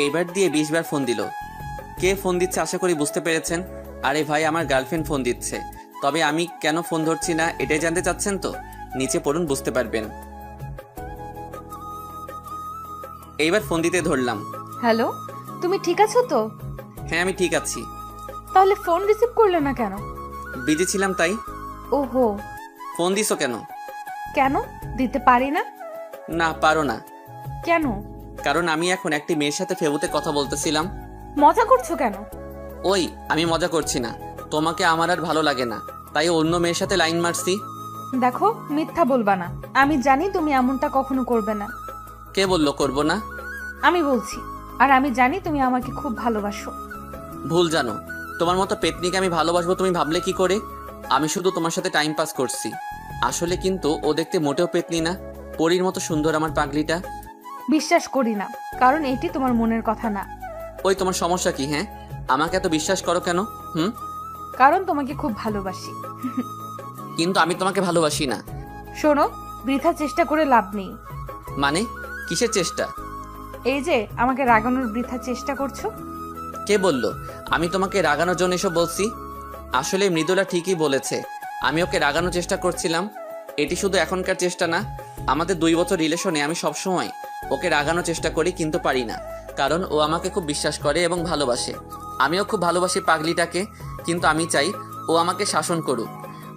এইবার দিয়ে 20 বার ফোন দিল। কে ফোন দিচ্ছে আশা করি বুঝতে পেরেছেন। আরে ভাই, আমার গার্লফ্রেন্ড ফোন দিচ্ছে। তবে আমি কেন ফোন ধরছি না এটাই জানতে চাচ্ছেন তো? নিচে পড়ুন, বুঝতে পারবেন। এইবার ফোন দিতে ধরলাম। হ্যালো, তুমি ঠিক আছো তো? হ্যাঁ, আমি ঠিক আছি। তাহলে ফোন রিসিভ করলে না কেন? বিজি ছিলাম তাই। ওহো। ফোন দিছো কেন? কেন দিতে পারি না? না, পারো না। কেন? কারণ আমি এখন একটি মেয়ের সাথে ফেবুতে কথা বলতেছিলাম। মজা করছো কেন? ওই, আমি মজা করছি না। তোমাকে আমার আর ভালো লাগে না, তাই অন্য মেয়ের সাথে লাইন মারছি। দেখো, মিথ্যা বলবা না। আমি জানি তুমি এমনটা কখনো করবে না। কে বললো করবো না? আমি বলছি। আর আমি জানি তুমি আমাকে খুব ভালোবাসো। ভুল জানো। তোমার মতো পেতনিকে আমি ভালোবাসবো তুমি ভাবলে কি করে? আমি শুধু তোমার সাথে টাইম পাস করছি। আসলে কিন্তু ও দেখতে মোটেও পেতনি না, পরীর মতো সুন্দর আমার পাগলিটা। বিশ্বাস করি না, কারণ এটি তোমার মনের কথা না। ওই, তোমার সমস্যা কি? হ্যাঁ, আমাকে এত বিশ্বাস করো কেন? কারণ তোমাকে খুব ভালোবাসি। কিন্তু আমি তোমাকে ভালোবাসি না। শোনো, বৃথা চেষ্টা করে লাভ নেই। মানে, কিসের চেষ্টা? এই যে আমাকে রাগানোর বৃথা চেষ্টা করছো। কে বললো আমি তোমাকে রাগানোর জন্য এসব বলছি? আসলে মৃদুলা ঠিকই বলেছে, আমি ওকে রাগানোর চেষ্টা করছিলাম। এটি শুধু এখনকার চেষ্টা না, আমাদের 2 বছর রিলেশনে আমি সবসময় ওকে রাগানোর চেষ্টা করি, কিন্তু পারি না। কারণ ও আমাকে খুব বিশ্বাস করে এবং ভালোবাসে। আমিও খুব ভালোবাসি পাগলিটাকে, কিন্তু আমি চাই ও আমাকে শাসন করুক।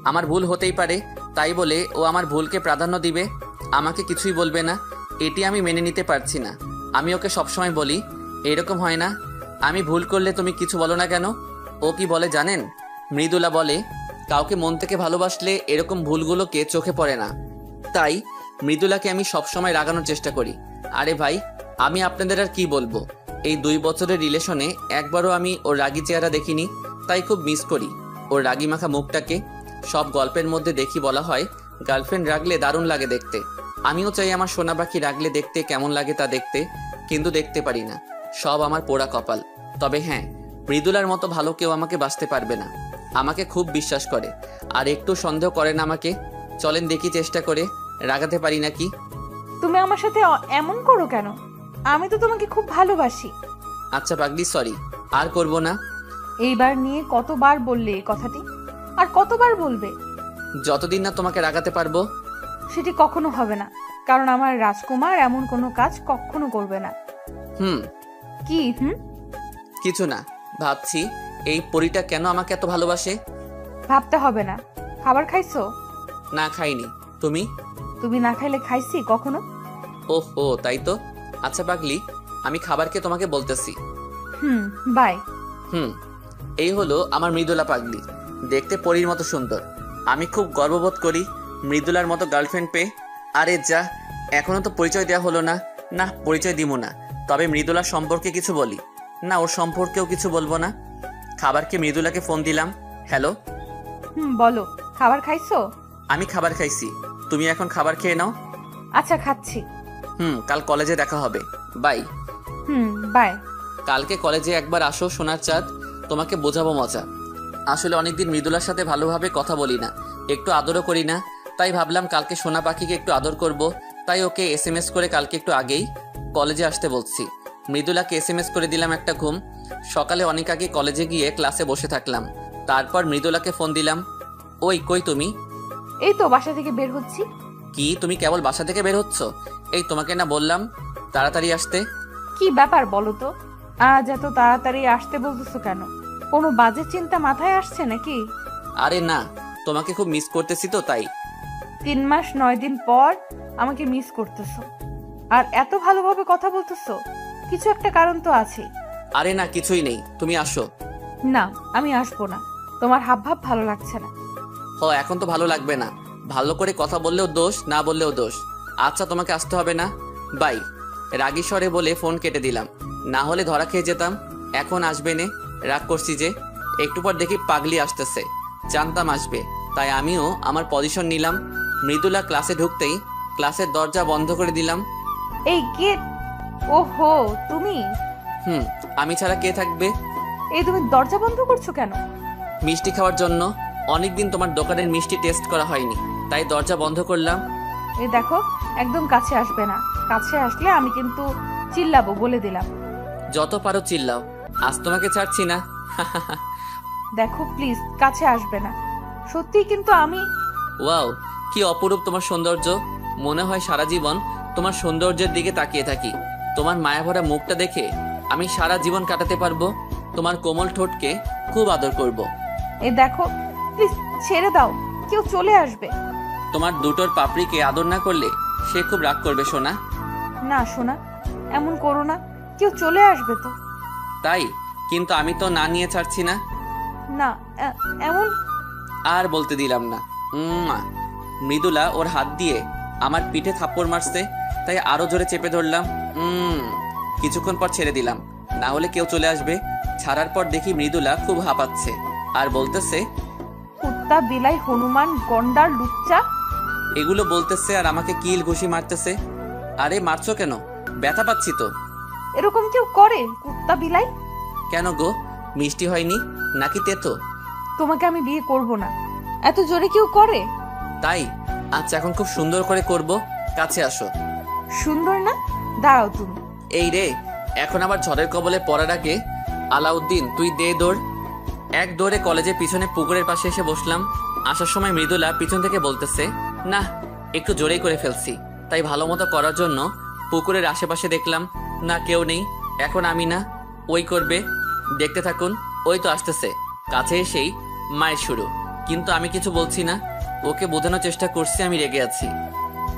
আমার ভুল হতেই পারে, তাই বলে ও আমার ভুলকে প্রাধান্য দিবে, আমাকে কিছুই বলবে না। এটি আমি মেনে নিতে পারছি না। আমি ওকে সবসময় বলি, এরকম হয় না, আমি ভুল করলে তুমি কিছু বলো না কেন? ও কি বলে জানেন? মৃদুলা বলে, কাউকে মন থেকে ভালোবাসলে এরকম ভুলগুলোকে চোখে পড়ে না। তাই মৃদুলাকে আমি সবসময় রাগানোর চেষ্টা করি। আরে ভাই, আমি আপনাদের আর কি বলবো, এই 2 বছরের রিলেশনে একবারও আমি ওর রাগী চেহারা দেখিনি, তাই খুব মিস করি ওর রাগী মাখা মুখটাকে। সব গল্পের মধ্যে দেখি বলা হয় গার্লফ্রেন্ড রাগলে দারুণ লাগে দেখতে। আমিও চাই আমার সোনা পাখি রাগলে দেখতে কেমন লাগে তা দেখতে, কিন্তু দেখতে পারি না। সব আমার পোড়া কপাল। তবে হ্যাঁ, মৃদুলার মতো ভালো কেউ আমাকে বাঁচতে পারবে না। আমাকে খুব বিশ্বাস করে, আর একটু সন্দেহ করে না আমাকে। চলেন দেখি চেষ্টা করে রাগাতে পারি নাকি। তুমি আমার সাথে এমন করো কেন? আমি তো তোমাকে খুব ভালোবাসি। আচ্ছা পাগলি, সরি, আর করব না। এইবার নিয়ে কতবার বললে এই কথাটি? আর কতবার বলবে? যতদিন না তোমাকে রাগাতে পারবো। সেটি কখনো হবে না, কারণ আমার রাজকুমার এমন কোনো কাজ কখনো করবে না। হুম। কি কিছু না, ভাবছি এই পরীটা কেন আমাকে এত ভালোবাসে। ভাবতে হবে না। খাবার খাইছো? না, খাইনি। তুমি? তুমি না খাইলে খাইছি কখনো? ওহো, তাই তো। আচ্ছা পাগলি, আমি খাবারকে তোমাকে বলতেছি। বাই। এই হলো আমার মৃদুলা পাগলি, দেখতে পরীর মতো সুন্দর। আমি খুব গর্ববোধ করি মৃদুলার মতো গার্লফ্রেন্ড পেয়ে। আরে যা, এখনো তো পরিচয় দেওয়া হলো না। না, পরিচয় দিব না, তবে মৃদুলার সম্পর্কে কিছু বলি। না, ওর সম্পর্কেও কিছু বলবো না। খাবারকে মৃদুলাকে ফোন দিলাম। হ্যালো। বলো, খাবার খাইছো? আমি খাবার খাইছি, তুমি এখন খাবার খেয়ে নাও। আচ্ছা, খাচ্ছি। কাল কলেজে দেখা হবে। বাই। বাই। কালকে কলেজে একবার আসো সোনার চাঁদ, তোমাকে বোঝাবো মজা। আসলে অনেকদিন মৃদুলার সাথে ভালোভাবে কথা বলি না, একটু আদরও করি না। তাই ভাবলাম কালকে সোনা পাখিকে একটু আদর করব। তাই ওকে SMS করে কালকে একটু আগেই কলেজে আসতে বলছি। মৃদুলাকে SMS করে দিলাম একটা ঘুম। সকালে অনেক আগে কলেজে গিয়ে ক্লাসে বসে থাকলাম। তারপর মৃদুলাকে ফোন দিলাম। ওই, কই তুমি? এই তো বাসা থেকে বের হচ্ছি। কি, তুমি কেবল বাসা থেকে বের হচ্ছ? এই, তোমাকে না বললাম তাড়াতাড়ি আসতে? কি ব্যাপার বলো তো? আজ এত তাড়াতাড়ি আসতে বলতেছো কেন? কোনো বাজে চিন্তা মাথায় আসছে নাকি? আরে না, তোমাকে খুব মিস করতেছি তো তাই। 3 মাস 9 দিন পর আমাকে মিস করতেছো, আর এত ভালোভাবে কথা বলতেছো? কিছু একটা কারণ তো আছে। আরে না, কিছুই নেই, তুমি আসো। না, আমি আসবো না। তোমার হাবভাব ভালো লাগছে না। এখন তো ভালো লাগবে না। ভালো করে কথা বললেও দোষ, না বললেও দোষ। আচ্ছা, তোমাকে আসতে হবে না। বাই। রাগী স্বরে বলে ফোন কেটে দিলাম, না হলে ধরা খেয়ে যেতাম। এখন আসবে নে, রাগ করছি যে। একটু পর দেখি পাগলি আসতেছে, জানতাম আসবে, তাই আমিও আমার পজিশন নিলাম। মৃদুলা ক্লাসে ঢুকতেই ক্লাসের দরজা বন্ধ করে দিলাম। এই কে? ওহো, তুমি? আমি ছাড়া কে থাকবে? এই তুমি দরজা বন্ধ করছো কেন? মিষ্টি খাওয়ার জন্য। অনেকদিন তোমার দোকানের মিষ্টি টেস্ট করা হয়নি, তাই দরজা বন্ধ করলাম। এই দেখো, একদম কাছে আসবে না। কাছে আসলে আমি কিন্তু চিল্লাবো, বলে দিলাম। যত পারো চিল্লাও, আজ তোমাকে ছাড়ছি না। দেখো প্লিজ কাছে আসবে না, সত্যি কিন্তু আমি। ওয়াও, কি অপরূপ তোমার সৌন্দর্য। মনে হয় সারা জীবন তোমার সৌন্দর্যের দিকে তাকিয়ে থাকি। তোমার মায়াভরা মুখটা দেখে আমি সারা জীবন কাটাতে পারবো। তোমার কোমল ঠোঁটকে খুব আদর করব। এই দেখো প্লিজ ছেড়ে দাও, কেউ চলে আসবে। তোমার দুটোর পাপড়িকে আদর না করলে সে খুব রাগ করবে সোনা। না সোনা, এমন করো না, কেউ চলে আসবে তো। তাই? কিন্তু আমি তো না নিয়ে ছাড়ছি না। না এমন। আর বলতে দিলাম না। মৃদুলা ওর হাত দিয়ে আমার পিঠে থাপ্পড় মারছে, তাই আরো জোরে চেপে ধরলাম। কিছুক্ষণ পর ছেড়ে দিলাম, না হলে কেউ চলে আসবে। ছাড়ার পর দেখি মৃদুলা খুব হাঁপাচ্ছে আর বলতেছে, কুত্তা বিলাই হনুমান গন্ডার লুচ্চা। এগুলো বলতেছে আর আমাকে কিল ঘুষি মারতেছে। আরে মারছো কেন? ব্যথা পাচ্ছি তো। এরকম কেউ করে কুত্তা বিলাই? কেন গো, মিষ্টি হয়নি নাকি তেতো? তোমাকে আমি বিয়ে করব না, এত জোরে কেউ করে? তাই? আচ্ছা এখন খুব সুন্দর করে করব, কাছে আসো। সুন্দর না? দাঁড়াও তুমি। এই রে, এখন আবার ঝড়ের কবলে পড়ার আগে আলাউদ্দিন তুই দে দৌড়। এক দৌড়ে কলেজের পিছনে পুকুরের পাশে এসে বসলাম। আসার সময় মৃদুলা পিছন থেকে বলতেছে, না একটু জোরেই করে ফেলছি। তাই ভালো মতো করার জন্য পুকুরের আশেপাশে দেখলাম, না কেউ নেই। এখন আমি না, ওই করবে। দেখতে থাকুন, ওই তো আসতেছে। কাছে এসেই মায়ের শুরু, কিন্তু আমি কিছু বলছি না। ওকে বোঝানোর চেষ্টা করছি আমি রেগে আছি।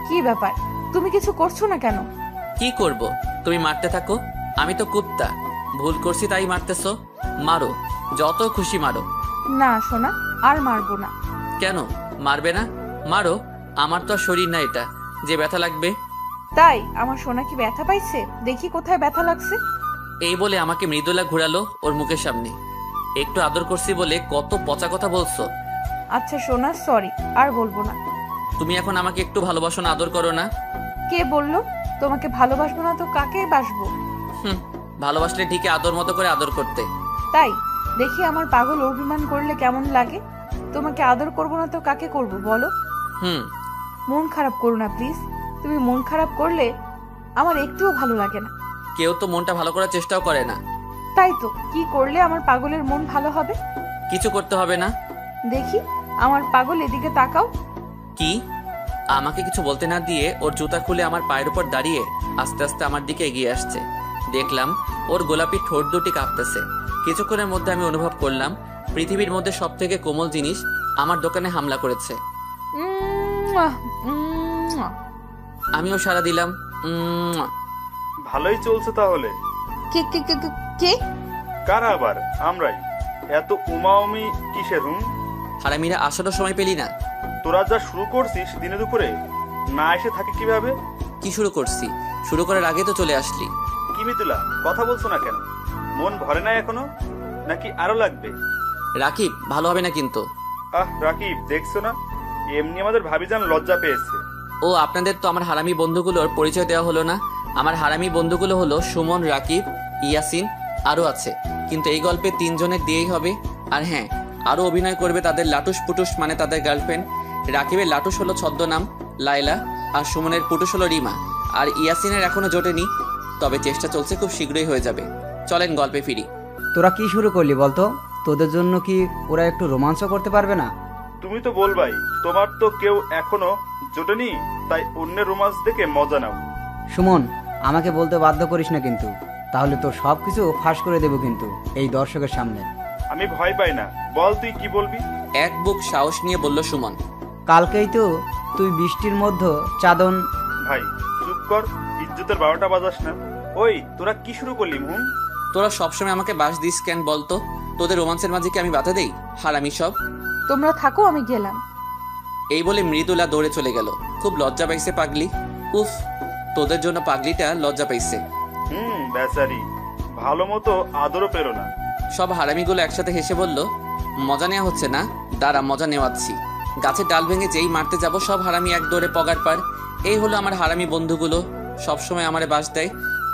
কি ব্যাপার, তুমি কিছু করছো না কেন? কি করব? তুমি মারতে থাকো, আমি তো কুত্তা। ভুল করছি তাই মারতেছো, মারো, যত খুশি মারো। না সোনা, আর মারবো না। কেন মারবে না? মারো, আমার তো আর শরীর না এটা যে ব্যথা লাগবে। তাই আমার সোনা কি ব্যথা পাইছে? দেখি কোথায় ব্যথা লাগছে। এই বলে আমাকে মৃদুলা ঘুরালো ওর মুখের সামনে। একটু আদর করছি বলে কত পচা কথা বলছো। আচ্ছা সোনা সরি, আর বলবো না। তুমি এখন আমাকে একটু ভালোবাসো না, আদর করো না? কে বললো তোমাকে ভালোবাসবো না? তো কাকে বাসবো? ভালোবাসলে ঠিকই আদর মতো করে আদর করতে। তাই? দেখি আমার পাগল অভিমান করলে কেমন লাগে। তোমাকে আদর করবো না তো কাকে করব বলো? হুম। মন খারাপ করো না প্লিজ। তুমি মন খারাপ করলে আমার একটুও ভালো লাগে না। কেউ তো মনটা ভালো করার চেষ্টাও করে না। তাই তো, কি করলে আমার পাগলের মন ভালো হবে? কিছু করতে হবে না। দেখি আমার পাগল এদিকে তাকাও। কি? আমাকে কিছু বলতে না দিয়ে ওর জুতা খুলে আমার পায়ের উপর দাঁড়িয়ে আস্তে আস্তে আমার দিকে এগিয়ে আসছে। দেখলাম ওর গোলাপি ঠোঁট দুটি কাঁপতেছে। কিছুক্ষণের মধ্যে আমি অনুভব করলাম পৃথিবীর মধ্যে সব থেকে কোমল জিনিস আমার দোকানে হামলা করেছে। আমিও সাড়া দিলাম। ভালোই চলছে তাহলে। কে কে কে কে- কে? কারা আবার? আমরাই। এত উমাউমি কিসের? হারামিরা আসারও সময় পেলি না। তোরা যা শুরু করছিস দিনে দুপুরে, না এসে থাকে কিভাবে? কি শুরু করছি? শুরু করার আগে তো চলে আসলি। কি মিতুলা, কথা বলছো না কেন? মন ভরে নাই এখনো, নাকি আরো লাগবে? রাকিব, ভালো হবে না কিন্তু। রাকিব, দেখছো না এমনি আমাদের ভাবিজান লজ্জা পেয়েছে। ও আপনাদের তো আমার হারামি বন্ধুগুলোর পরিচয় দেওয়া হলো না। আমার হারামি বন্ধুগুলো হলো সুমন, রাকিব, ইয়াসিন, আরও আছে। কিন্তু এই গল্পে 3 জনের দিয়েই হবে। আর হ্যাঁ, আরও অভিনয় করবে তাদের লাটুস পুটুস, মানে তাদের গার্লফ্রেন্ড। রাকিবের লাটুস হলো ছদ্মনাম লায়লা, আর সুমনের পুটুস হলো রিমা, আর ইয়াসিনের এখনো জোটেনি, তবে চেষ্টা চলছে, খুব শীঘ্রই হয়ে যাবে। চলেন গল্পে ফিরি। তোরা কি শুরু করলি বলতো? তোদের জন্য কি ওরা একটু রোমাঞ্চ করতে পারবে না? তুমি তো বলবাই, তোমার তো কেউ এখনো জোটেনি, তাই অন্যের রোমান্স দেখে মজা নাও। সুমন, আমাকে বলতে বাধ্য করিস না কিন্তু, তাহলে তোর সবকিছু ফাঁস করে দেবো কিন্তু এই দর্শকের সামনে। আমি ভয় পাই না, বল তুই কি বলবি? এক বুক সাহস নিয়ে বলল সুমন। কালকেই তো তুই বৃষ্টির মধ্যে চাদন। ভাই চুপ কর, ইজ্জতের 12টা বাজাস না। ওই তোরা কি শুরু করলি? তোরা সবসময় আমাকে বাস দিস কেন বলতো? তোদের রোমান্সের মাঝে কি আমি বাধা দেই? হারামি সব। তোমরা থাকো, আমি গেলাম। এই বলে মৃদুলা দৌড়ে চলে গেল। খুব লজ্জা পাইছে পাগলি। উফ, তোদের জন্য পাগলিটা লজ্জা পাইছে। বেচারি, ভালো মতো আদরও পেরো না। সব হারামিগুলো একসাথে হেসে বলল, মজা নেওয়া হচ্ছে না? দাঁড়া, মজা নেওয়াচ্ছি। গাছের ডাল ভেঙে যেই মারতে যাব সব হারামি এক দৌড়ে পগার পার। এই হলো আমার হারামি বন্ধুগুলো, সবসময় আমারে বাস দেয়।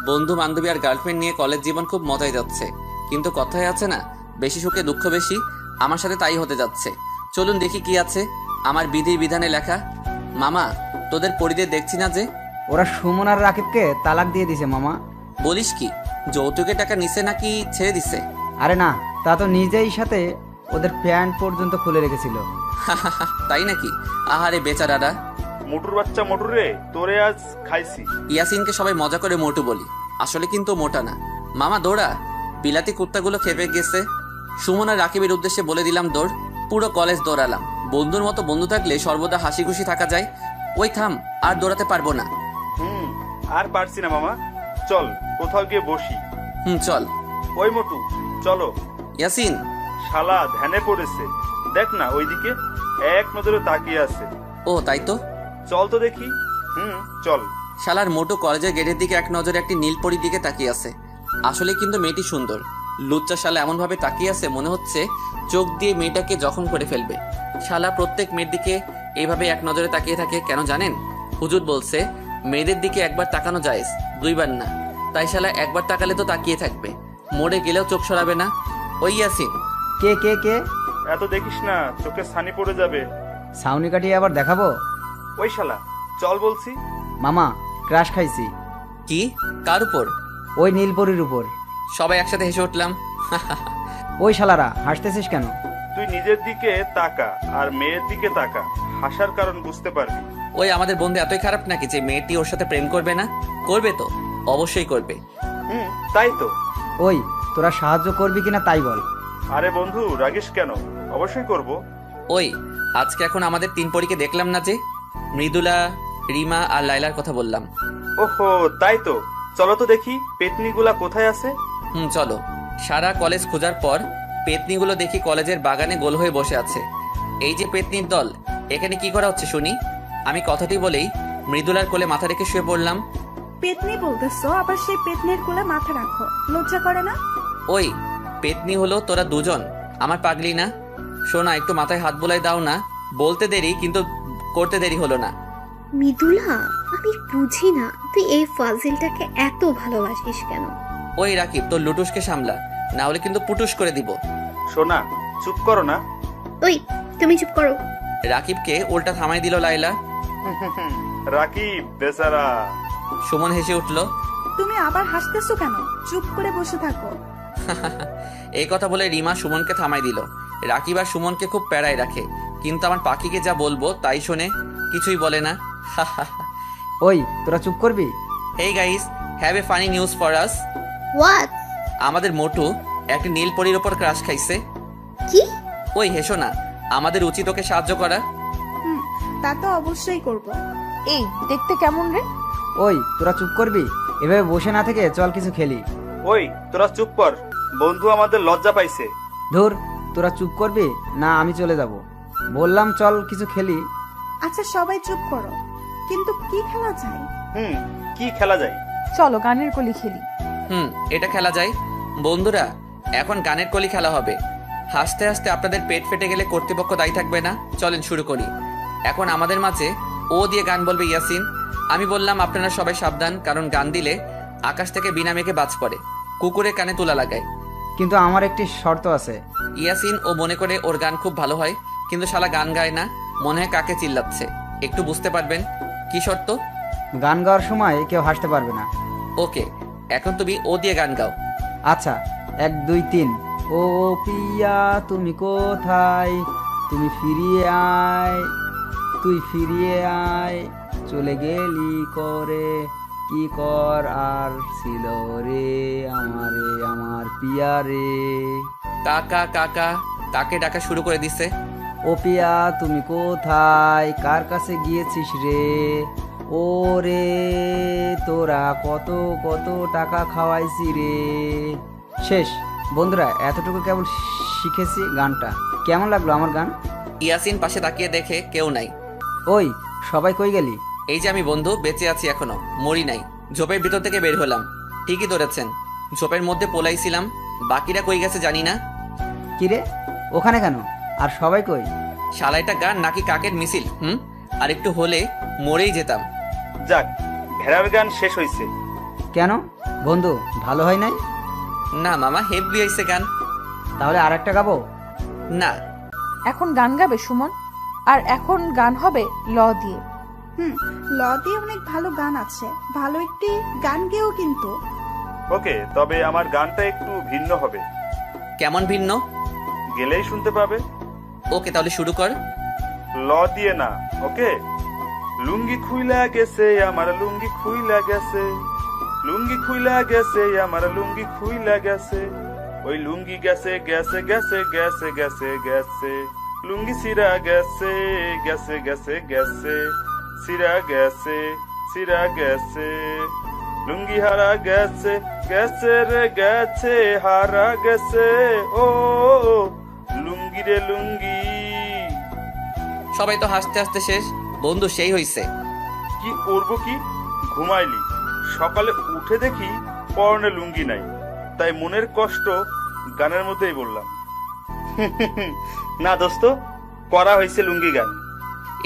বন্ধু বান্ধবী আর গার্লফ্রেন্ড নিয়ে কলেজ জীবন খুব মজায় যাচ্ছে, কিন্তু কথায় আছে না, বেশি সুখে দুঃখ বেশি। আমার সাথে তাই হতে যাচ্ছে। চলুন দেখি কি আছে আমার বিধির বিধানে লেখা। মামা, তোদের পরিদের দেখছি না যে? ওরা সুমন আর রাকিবকে তালাক দিয়ে দিছে মামা। বলিস কি? যৌতুকের টাকা নিছে নাকি ছেড়ে দিছে? আরে না, তা তো নিজেই সাথে ওদের প্যান্ট পর্যন্ত খুলে রেখেছিল। তাই নাকি? আহারে বেচারারা। মোটুর বাচ্চা মোটু রে, তোরে আজ খাইছি। ইয়াসিনকে সবাই মজা করে মোটু বলি, আসলে কিন্তু মোটা না। মামা দৌড়া, বিলাতি কুত্তাগুলো খেপে গেছে। সুমন আর রাকিবের উদ্দেশ্যে বলে দিলাম দৌড়। পুরো কলেজ দৌড়ালাম। বন্ধুর মতো বন্ধু থাকলে সর্বদা হাসি খুশি থাকা যায়। ওই থাম, আর দৌড়াতে পারবো না। আর পারছি না মামা, চল কোথাও গিয়ে বসি। চল। ওই মোটু, চলো। ইয়াসিন, শালা ধ্যানে পড়েছে, দেখ না ওইদিকে এক নজরে তাকিয়ে আছে। ও তাই তো। চল তো দেখি। চল। শালার মোটু কলেজের গেটের দিকে এক নজরে একটি নীলপরির দিকে তাকিয়ে আছে। আসলে কিন্তু মেয়েটি সুন্দর। লুচ্চা শালা এমন ভাবে তাকিয়ে আছে, মনে হচ্ছে চোখ দিয়ে মেয়েটাকে জখম করে ফেলবে। শালা প্রত্যেক মেয়ের দিকে এইভাবে এক নজরে তাকিয়ে থাকে কেন জানেন? হুজুর বলছে মেয়েদের দিকে একবার তাকানো জায়েজ, দুইবার না। তাই শালা একবার তাকালে তো তাকিয়ে থাকবে, মরে গেলেও চোখ সরাবে না। ওই ইয়াসিন। কে কে কে? এত দেখিস না, চোখে ছানি পড়ে যাবে। ছাউনি কাটিয়ে আবার দেখাবো? ওই শালা, চল বলছি। মামা, ক্রাশ খাইছি। কি? কার উপর? ওই নীলপরির উপর। সবাই একসাথে হেসে উঠলাম। ওই শালারা হাসতেছিস কেন? তুই নিজের দিকে তাকা আর মেয়ের দিকে তাকা, হাসার কারণ বুঝতে পারবি। ওই আমাদের বন্ধু এতই খারাপ নাকি যে মেয়েটি ওর সাথে প্রেম করবে না? করবে তো, অবশ্যই করবে। তাই তো। ওই তোরা সাহায্য করবি কিনা তাই বল। আরে বন্ধু, রাগিস কেন? অবশ্যই করব। ওই আজকে এখন আমাদের 3 পরীকে দেখলাম না যে? মৃদুলা, রিমা আর লাইলার কথা বললাম। ওহো, তাই তো। চলো তো দেখি পেতনিগুলা কোথায় আছে। চলো। সারা কলেজ খোঁজার পর পেতনিগুলো দেখি কলেজের বাগানে গোল হয়ে বসে আছে। এই যে পেতনির দল, এখানে কি করা হচ্ছে শুনি? আমি কথাটি বলেই মৃদুলার কোলে মাথা রেখে শুয়ে পড়লাম। পেতনি বলতেছো, আবার সেই পেতনির কোলে মাথা রাখো, লজ্জা করে না? ওই পেতনি হলো তোরা দুজন, আমার পাগলি না? শোনা, একটু মাথায় হাত বোলাই দাও না। বলতে দেরি কিন্তু করতে দেরি হলো না। মৃদুলা, আমি বুঝি না তুই এই ফাজিলটাকে এত ভালোবাসিস কেন? ওই রাকিব, তোর লুটুসকে সামলা, না হলে কিন্তু পুটুস করে দিব। সোনা, চুপ করো না। ওই তুমি চুপ করো। রাকিবকে উল্টা থামাই দিল লাইলা। রাকিব বেচারা। সুমন হেসে উঠল। তুমি আবার হাসতেছো কেন? চুপ করে বসে থাকো। এই কথা বলে রিমা সুমনকে থামাই দিল। রাকিব আর সুমনকে খুব প্যারায় রাখে, কিন্তু আমার পাখিকে যা বলবো তাই শোনে, কিছুই বলে না। ওই তোরা চুপ করবি? Hey guys, have a funny news for us. What? আমাদের মোটু একটা নীল পরীর ওপর ক্রাশ খাইছে। কি? ওই হেসো না, আমাদের উচিত ওকে সাহায্য করা। তা তো অবশ্যই করব। এই দেখতে কেমন রে? ওই তোরা চুপ করবি? এভাবে বসে না থেকে চল কিছু খেলি। ওই তোরা চুপ কর, বন্ধু আমাদের লজ্জা পাইছে। ধুর, তোরা চুপ করবি না আমি চলে যাব? বললাম চল কিছু খেলি। আচ্ছা সবাই চুপ করো, কিন্তু কি খেলা যায়? কি খেলা যায়? চলো গানের কলি খেলি। এটা খেলা যায়। বন্ধুরা, এখন গানের কলি খেলা হবে। হাসতে হাসতে আপনাদের পেট ফেটে গেলে কর্তৃপক্ষ দায়ী থাকবে না। চলেন শুরু করি। এখন আমাদের মাঝে ও দিয়ে গান বলবে ইয়াসিন। আমি বললাম আপনারা সবাই সাবধান, কারণ গান দিলে আকাশ থেকে বিনা মেঘে বাজ পড়ে, কুকুরে কানে তুলা লাগায়। কিন্তু আমার একটি শর্ত আছে। ইয়াসিন ও মনে করে ওর গান খুব ভালো হয়, কিন্তু শালা গান গায় না, মনে হয় কাকে চিল্লাচ্ছে। একটু বুঝতে পারবেন। কি শর্ত? গান গাওয়ার সময় কেউ হাসতে পারবে না। ওকে, এখন তুমি ও দিয়ে গান গাও। আচ্ছা, 1 2 3। ও পিয়া তুমি কোথায়, তুমি ফিরিয়ে আয়, তুই ফিরিয়ে আয়, চলে গেলি করে, কি কর আর ছিল রে আমারে আমার পিয়া রে। কাকা কাকা, কাকে ডাকা শুরু করে দিছে। ও পিয়া তুমি কোথায়, কার কাছে গিয়েছিস রে, ও রে তোরা কত কত টাকা খাওয়াইছি রে। শেষ। বন্ধুরা, এতটুকু কেবল শিখেছি গানটা। কেমন লাগলো আমার গান? ইয়াসিন পাশে তাকিয়ে দেখে কেউ নাই। ওই সবাই কই গেলি? এই যে আমি বন্ধু, বেঁচে আছি এখনো, মরি নাই। ঝোপের ভিতর থেকে বের হলাম। ঠিকই ধরেছেন, ঝোপের মধ্যে পোলাইছিলাম। বাকিরা কই গেছে জানি না। কিরে, ওখানে কেন? আর সবাই কই? শালাইটা গান নাকি কাকের মিছিল? আর একটু হলে মরেই যেতাম। যাক, ভেড়ার গান শেষ হয়েছে। কেন বন্ধু, ভালো হয় নাই? না মামা, হেভি হয়েছে গান। তাহলে আর একটা গাবো? না। এখন গান গাবে সুমন, আর এখন গান হবে ল দিয়ে। ল দিয়ে অনেক ভালো গান আছে, ভালো একটি গান গেও কিন্তু। ওকে, তবে আমার গানটা একটু ভিন্ন হবে। কেমন ভিন্ন? গেলেই শুনতে পাবে। ওকে, তাহলে শুরু কর। ল দিয়ে না, ওকে? লুঙ্গি খুইলা গেছে আমার, লুঙ্গি খুইলা গেছে, লুঙ্গি খুইলা গেছে আমার, লুঙ্গি খুইলা গেছে, ওই লুঙ্গি গেছে গেছে গেছে গেছে গেছে গেছে, লুঙ্গি সিরা গেছে গেছে গেছে গেছে, সিরা গেছে সিরা গেছে, লুঙ্গি হারা গেছে গেছে রে গেছে, হারা গেছে ও লুঙ্গি রে লুঙ্গি। সবাই তো হাসতে হাসতে শেষ। বন্ধু, সেই হইছে। কি করব কি, ঘুমাইলি, সকালে উঠে দেখি পরনে লুঙ্গি নাই, তাই মনের কষ্ট গানের মধ্যেই বললাম। না দোস্ত, করা হয়েছে লুঙ্গি গান।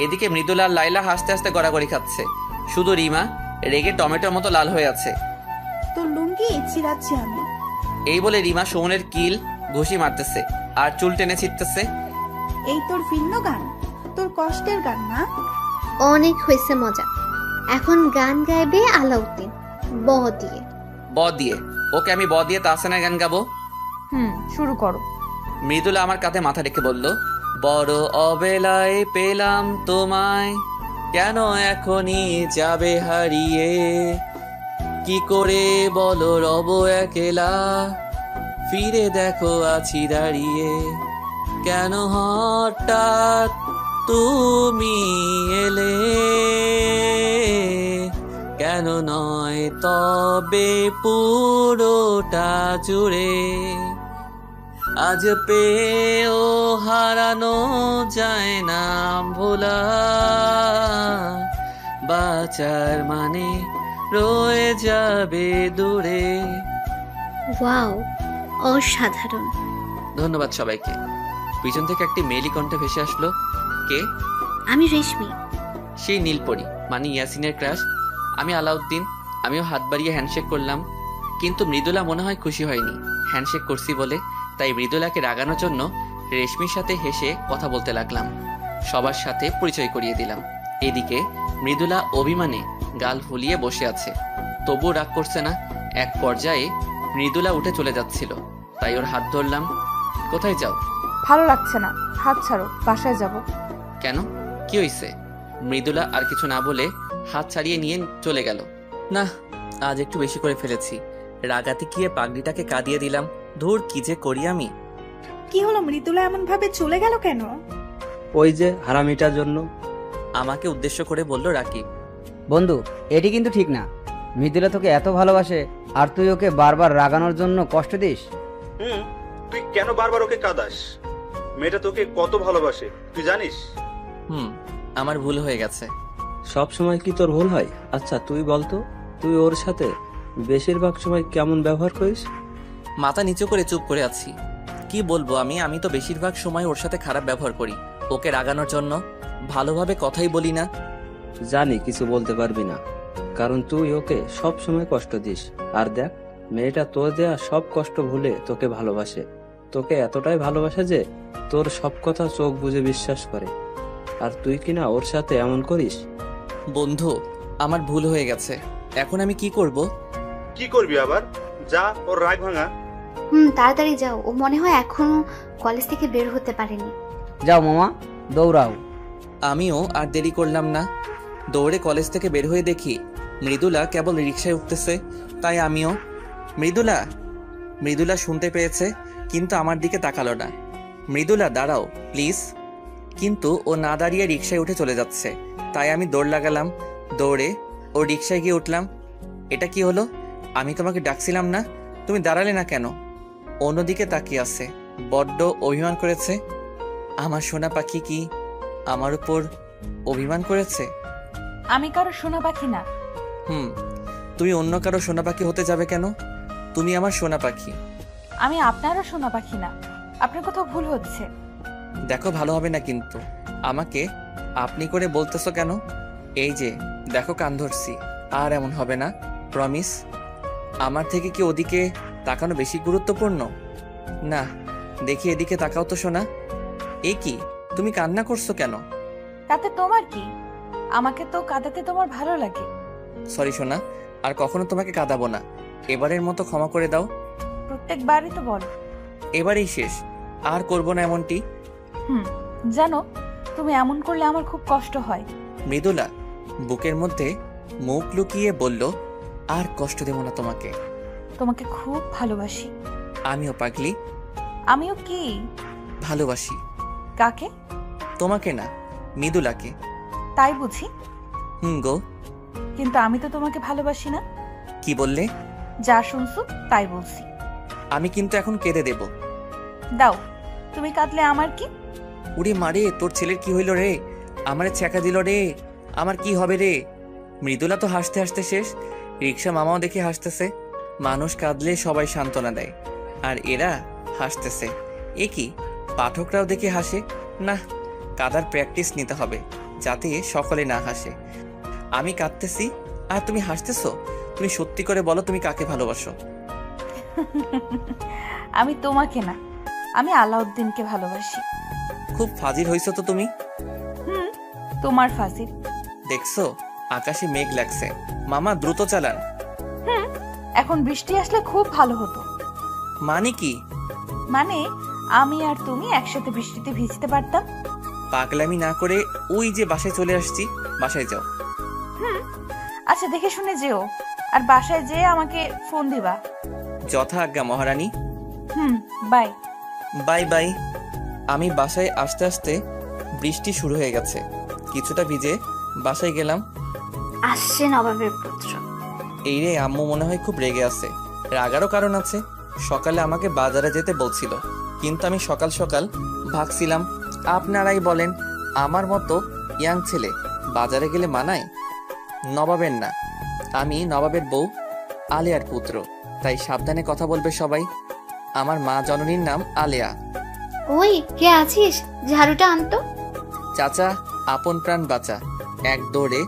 এদিকে মৃদুলা আর লাইলা হাসতে হাসতে গড়াগড়ি খাচ্ছে। শুধু রিমা রেগে টমেটোর মতো লাল হয়ে আছে। তোর লুঙ্গি চিরাচ্ছি আমি। এই বলে রিমা সুমনের কিল ঘুষি মারতেছে আর চুল টেনে ছিটতেছে। এই তোর ভিন্ন গান, তোর কষ্টের গান না? অনেক হয়েছে মজা, এখন গান গাইবে আলাউদ্দিন ব দিয়ে। ব দিয়ে? ওকে, আমি ব দিয়ে তাহসানের গান গাবো। শুরু করো। মৃদুলা আমার কাঁধে মাথা রেখে বলল, বড় অবেলায় পেলাম তোমায়, কেন এখনই যাবে হারিয়ে, কি করে বলো রব একেলা, ফিরে দেখো আছি দাঁড়িয়ে, কেন হঠাৎ তুমি এলে, কেন নয় তবে পুরোটা জুড়ে, আজ পেয়েও হারানো যায় না ভোলা, বাঁচার মানে রয়ে যাবে দূরে। ওয়াও, অসাধারণ। ধন্যবাদ সবাইকে। পিছন থেকে একটি মেলি কণ্ঠে ভেসে আসলো। কে? আমি রেশমি। সেই নীলপরি, মানে ইয়াসিনের ক্রাশ। আমি আলাউদ্দিন। আমিও হাত বাড়িয়ে হ্যান্ডশেক করলাম, কিন্তু মৃদুলা মনে হয় খুশি হয়নি হ্যান্ডশেক করছি বলে। তাই মৃদুলাকে রাগানোর জন্য রেশমির সাথে হেসে কথা বলতে লাগলাম, সবার সাথে পরিচয় করিয়ে দিলাম। এদিকে মৃদুলা অভিমানে গাল ফুলিয়ে বসে আছে, তবুও রাগ করছে না। এক পর্যায়ে মৃদুলা উঠে চলে যাচ্ছিল, তাই ওর হাত ধরলাম। কোথায় যাও? ভালো লাগছে না, হাত ছাড়ো, বাসায় যাব। কেন, কি হয়েছে? মৃদুলা আর কিছু না বলে হাত ছাড়িয়ে নিয়ে চলে গেল। না, আজ একটু বেশি করে ফেলেছি। রাগাতে গিয়ে পাগড়িটাকে কাঁদিয়ে দিলাম। ধুর, কি যে করি আমি। কি হলো, মৃদুলা এমন ভাবে চলে গেল কেন? ওই যে হারামিটার জন্য। আমাকে উদ্দেশ্য করে বলল রাকিব। বন্ধু, এটি কিন্তু ঠিক না। মৃদুলা তোকে এত ভালোবাসে আর তুই ওকে বারবার রাগানোর জন্য কষ্ট দিস। তুই কেন বারবার ওকে কাঁদাস? মেয়েটা তোকে কত ভালোবাসে তুই জানিস? আমার ভুল হয়ে গেছে। সব সময় কি তোর ভুল হয়? আচ্ছা তুই বলতো, তুই ওর সাথে বেশিরভাগ সময় কেমন ব্যবহার করিস? মাথা নিচু করে চুপ করে আছি। কি বলবো আমি তো বেশিরভাগ সময় ওর সাথে খারাপ ব্যবহার করি, ওকে রাগানোর জন্য। ভালোভাবে কথাই বলি না। জানি কিছু বলতে পারবি না, কারণ তুই ওকে সব সময় কষ্ট দিস। আর দেখ, মেয়েটা তোর দেয়া সব কষ্ট ভুলে তোকে ভালোবাসে। তোকে এতটাই ভালোবাসে যে তোর সব কথা চোখ বুজে বিশ্বাস করে। আর তুই কিনা ওর সাথে এমন করিস। বন্ধু, আমার ভুল হয়ে গেছে। এখন আমি কি করব? কি করবি আবার? যা, ওর রাগ ভাঙা। তাড়াতাড়ি যাও, ও মনে হয় এখনো কলেজ থেকে বের হতে পারেনি। যাও মামা, দৌড়াও। আমিও আর দেরি করলাম না। দৌড়ে কলেজ থেকে বের হয়ে দেখি মৃদুলা কেবল রিকশায় উঠতেছে। তাই আমিও, মৃদুলা। মৃদুলা শুনতে পেয়েছে, কিন্তু আমার দিকে তাকালো না। মৃদুলা, দাঁড়াও প্লিজ। কিন্তু ও না দাঁড়িয়ে রিকশায় উঠে চলে যাচ্ছে। তাই আমি দৌড় লাগালাম। দৌড়ে ও রিকশায় গিয়ে উঠলাম। এটা কি হলো? আমি তোমাকে ডাকছিলাম না, তুমি দাঁড়ালে না কেন? অন্যদিকে তাকিয়ে আছে, বড্ড অভিমান করেছে। আমার সোনা পাখি কি আমার উপর অভিমান করেছে? আমি কারো সোনা পাখি না। তুমি অন্য কারো সোনা পাখি হতে যাবে কেন? তুমি আমার সোনা পাখি। আমি আপনারও সোনা পাখি না, আপনার কোথাও ভুল হচ্ছে। দেখো, ভালো হবে না কিন্তু। আমাকে আপনি করে বলতেছো কেন? এই যে দেখো, কান ধরছি। আর এমন হবে না, প্রমিস। আমার থেকে কি ওদিকে তাকানো বেশি গুরুত্বপূর্ণ? না, দেখি এদিকে তাকাও তো সোনা। এই কি, তুমি কান্না করছো কেন? তাতে তোমার কি? আমাকে তো কাঁদাতে তোমার ভালো লাগে। সরি সোনা, আর কখনো তোমাকে কাঁদাবো না। এবারের মতো ক্ষমা করে দাও। প্রত্যেকবারই তো বলো। এবারেই শেষ, আর করব না এমনটি। জানো, তুমি এমন করলে আমার খুব কষ্ট হয়। মৃদুলা বুকের মধ্যে মুখ লুকিয়ে বলল, আর কষ্ট দেব না তোমাকে। তোমাকে খুব ভালোবাসি। আমিও পাগলি। আমিও কি? ভালোবাসি। কাকে? তোমাকে না, মৃদুলাকে। তাই বুঝি? গো। কিন্তু আমি তো তোমাকে ভালোবাসি না। কি বললে? যা শুনছো তাই বলছি। আমি কিন্তু এখন কেঁদে দেব। দাও, তুমি কাঁদলে আমার কি? উড়ে মারে, তোর ছেলের কি হইল রে? আমারে ছ্যাঁকা দিল রে। আমার কি হবে রে? মৃদুলা তো হাসতে হাসতে শেষ। রিক্সা মামাও দেখে হাসতেছে। মানুষ কাঁদলে সবাই সান্ত্বনা দেয়, আর এরা হাসতেছে। এ কি, পাঠকরাও দেখে হাসে না? কাদার প্র্যাকটিস নিতে হবে যাতে সকলে না হাসে। আমি কাঁদতেছি আর তুমি হাসতেছো। তুমি সত্যি করে বলো, তুমি কাকে ভালোবাসো? আমি তোমাকে না, আমি আলাউদ্দিনকে ভালোবাসি। খুব ফাজিল হইছো তো তুমি। তোমার ফাজিল। দেখছো, আকাশে মেঘ লাগছে। মামা দ্রুত চালান। এখন বৃষ্টি আসলে খুব ভালো হতো। মানে কি? মানে আমি আর তুমি একসাথে বৃষ্টিতে ভিজতে পারতাম। পাগলামি না করে ওই যে বাসায় চলে আসছি, বাসায় যাও। আচ্ছা, দেখে শুনে যেও, আর বাসায় যেয়ে আমাকে ফোন দিবা। যথা আজ্ঞা মহারানী। বাই। Bye bye. আমি বাসায় আসতে আসতে বৃষ্টি শুরু হয়ে গেছে। কিছুটা ভিজে বাসায় গেলাম। আসছে নবাবের পুত্র। এই রে, আম্মু মনে হয় খুব রেগে আছে। রাগারও কারণ আছে। সকালে আমাকে বাজারে যেতে বলছিল, কিন্তু আমি সকাল সকাল ভাগছিলাম। আপনারাই বলেন, আমার মতো ইয়াং ছেলে বাজারে গেলে মানায়? নবাবের না, আমি নবাবের বউ আলেয়ার পুত্র, তাই সাবধানে কথা বলবে সবাই। আমার মা জননীর নাম আলেয়া। ওই কে আছিস, ঝাড়ুটা আনতো। চাচা, আপন প্রাণ বাঁচা। এক দৌড়ে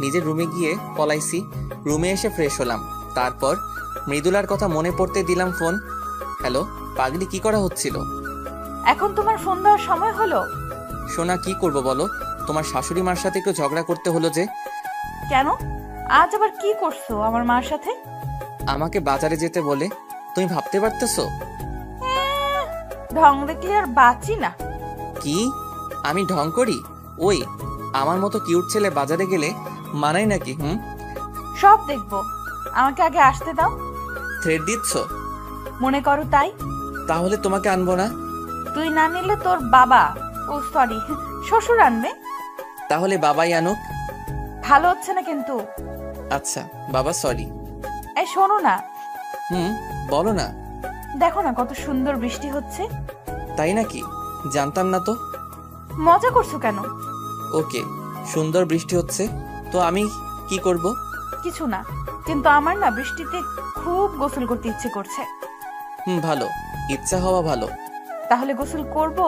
নিজের রুমে গিয়ে পলাইছি। রুমে এসে ফ্রেশ হলাম। তারপর মৃদুলার কথা মনে পড়তে দিলাম ফোন। হ্যালো পাগলি, কি করা হচ্ছিল? এখন তোমার ফোন দেওয়ার সময় হলো? সোনা, কি করব বলো? তোমার শাশুড়ি মার সাথে একটু ঝগড়া করতে হলো যে। কেন? আজ আবার কি করছো আমার মার সাথে? আমাকে বাজারে যেতে বলে। তুমি ভাবতে পারতেছো? ঢং দেখলে আর বাঁচি না। কি? আমি ঢং করি? ওই আমার মতো কিউট ছেলে বাজারে গেলে মানায় নাকি? সব দেখবো, আমাকে আগে আসতে দাও। থ্রেড দিচ্ছ? মনে করো তাই। তাহলে তোমাকে আনবো না। তুই না নিলে তোর বাবা, ও সরি, শ্বশুর আনবে। তাহলে বাবাই আনুক। ভালো হচ্ছে না কিন্তু। আচ্ছা বাবা, সরি। এই শোনো না। বলো না। দেখো না কত সুন্দর বৃষ্টি হচ্ছে। তাই নাকি? জানতাম না তো। মজা করছো কেন? ওকে, সুন্দর বৃষ্টি হচ্ছে তো আমি কি করব? কিছু না, কিন্তু আমার না বৃষ্টিতে খুব গোসল করতে ইচ্ছে করছে। ভালো, ইচ্ছা হওয়া ভালো। তাহলে গোসল করব?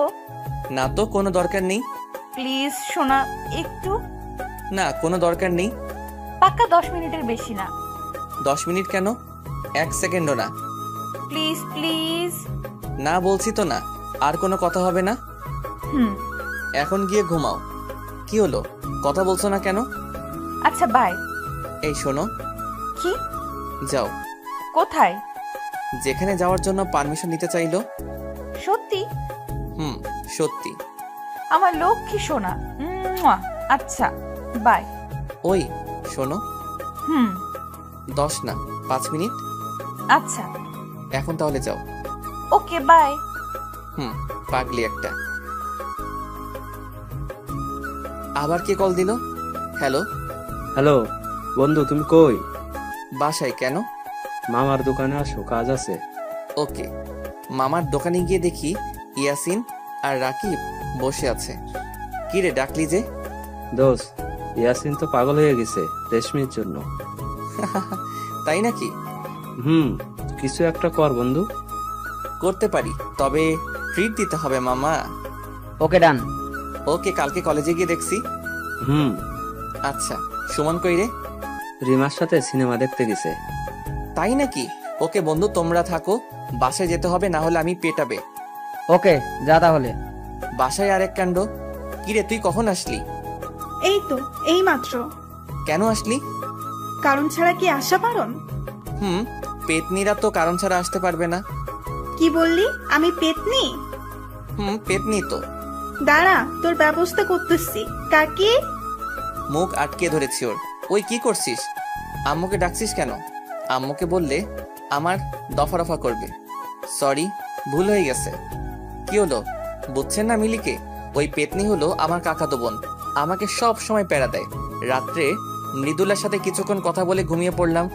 না তো, কোনো দরকার নেই। প্লিজ সোনা, একটু। না, কোনো দরকার নেই। পাক্কা 10 মিনিটের বেশি না। 10 মিনিট কেন? 1 সেকেন্ডও না। Please please. না বলছি তো না, আর কোনো কথা হবে না। এখন গিয়ে ঘুমাও। কি হলো, কথা বলছো না কেন? আচ্ছা বাই। এই শোনো। কি? যাও। কোথায়? যেখানে যাওয়ার জন্য পারমিশন নিতে চাইলো। সত্যি? সত্যি। আমার লক্ষ্মী সোনা। আচ্ছা বাই। ওই শোনো। 10 না, 5 মিনিট। আচ্ছা। এখন তাহলে যাও। Okay bye. পাগলি একটা। আবার কে কল দিল? হ্যালো। হ্যালো বন্ধু, তুমি কই? বাসায়। কেন? মামার দোকানে আসো, কাজ আছে। ওকে। মামার দোকানে গিয়ে দেখি ইয়াসিন আর রাকিব বসে আছে। কি রে, ডাকলি যে? দোস্ত, ইয়াসিন তো পাগল হয়ে গেছে রেশমির জন্য। তাই নাকি? কিছু একটা কর বন্ধু। করতে পারি, তবে ট্রিট দিতে হবে মামা। ওকে ডান। ওকে, কালকে কলেজে গিয়ে দেখছি। আচ্ছা, সুমন কই রে? রিমার সাথে সিনেমা দেখতে গেছে। তাই নাকি? ওকে বন্ধু, তোমরা থাকো, বাসায় যেতে হবে, না হলে আমি পেটাবে। ওকে, যা তাহলে। বাসায় আরেক কাণ্ড। কিরে, তুই কখন আসলি? এই তো এই মাত্র। কেন আসলি? কারণ ছাড়া কি আসা পারন? হুম, পেতনিরা তো কারণ ছাড়া আসতে পারবে না। কি বললি? আমি পেতনি? হুম, পেতনি তো। দাঁড়া, তোর ব্যবস্থা করতেছি। কাকি, মুখ আটকে ধরেছি ওর। ওই কি করছিস? আম্মুকে ডাকছিস কেন? আম্মুকে বললে আমার দফা রফা করবে। সরি, ভুল হয়ে গেছে। কি হলো বুঝছেন না মিলিকে? ওই পেতনি হলো আমার কাকাতো বোন। আমাকে সব সময় প্যারা দেয়। রাত্রে মৃদুলার সাথে কিছুক্ষণ কথা বলে ঘুমিয়ে পড়লাম।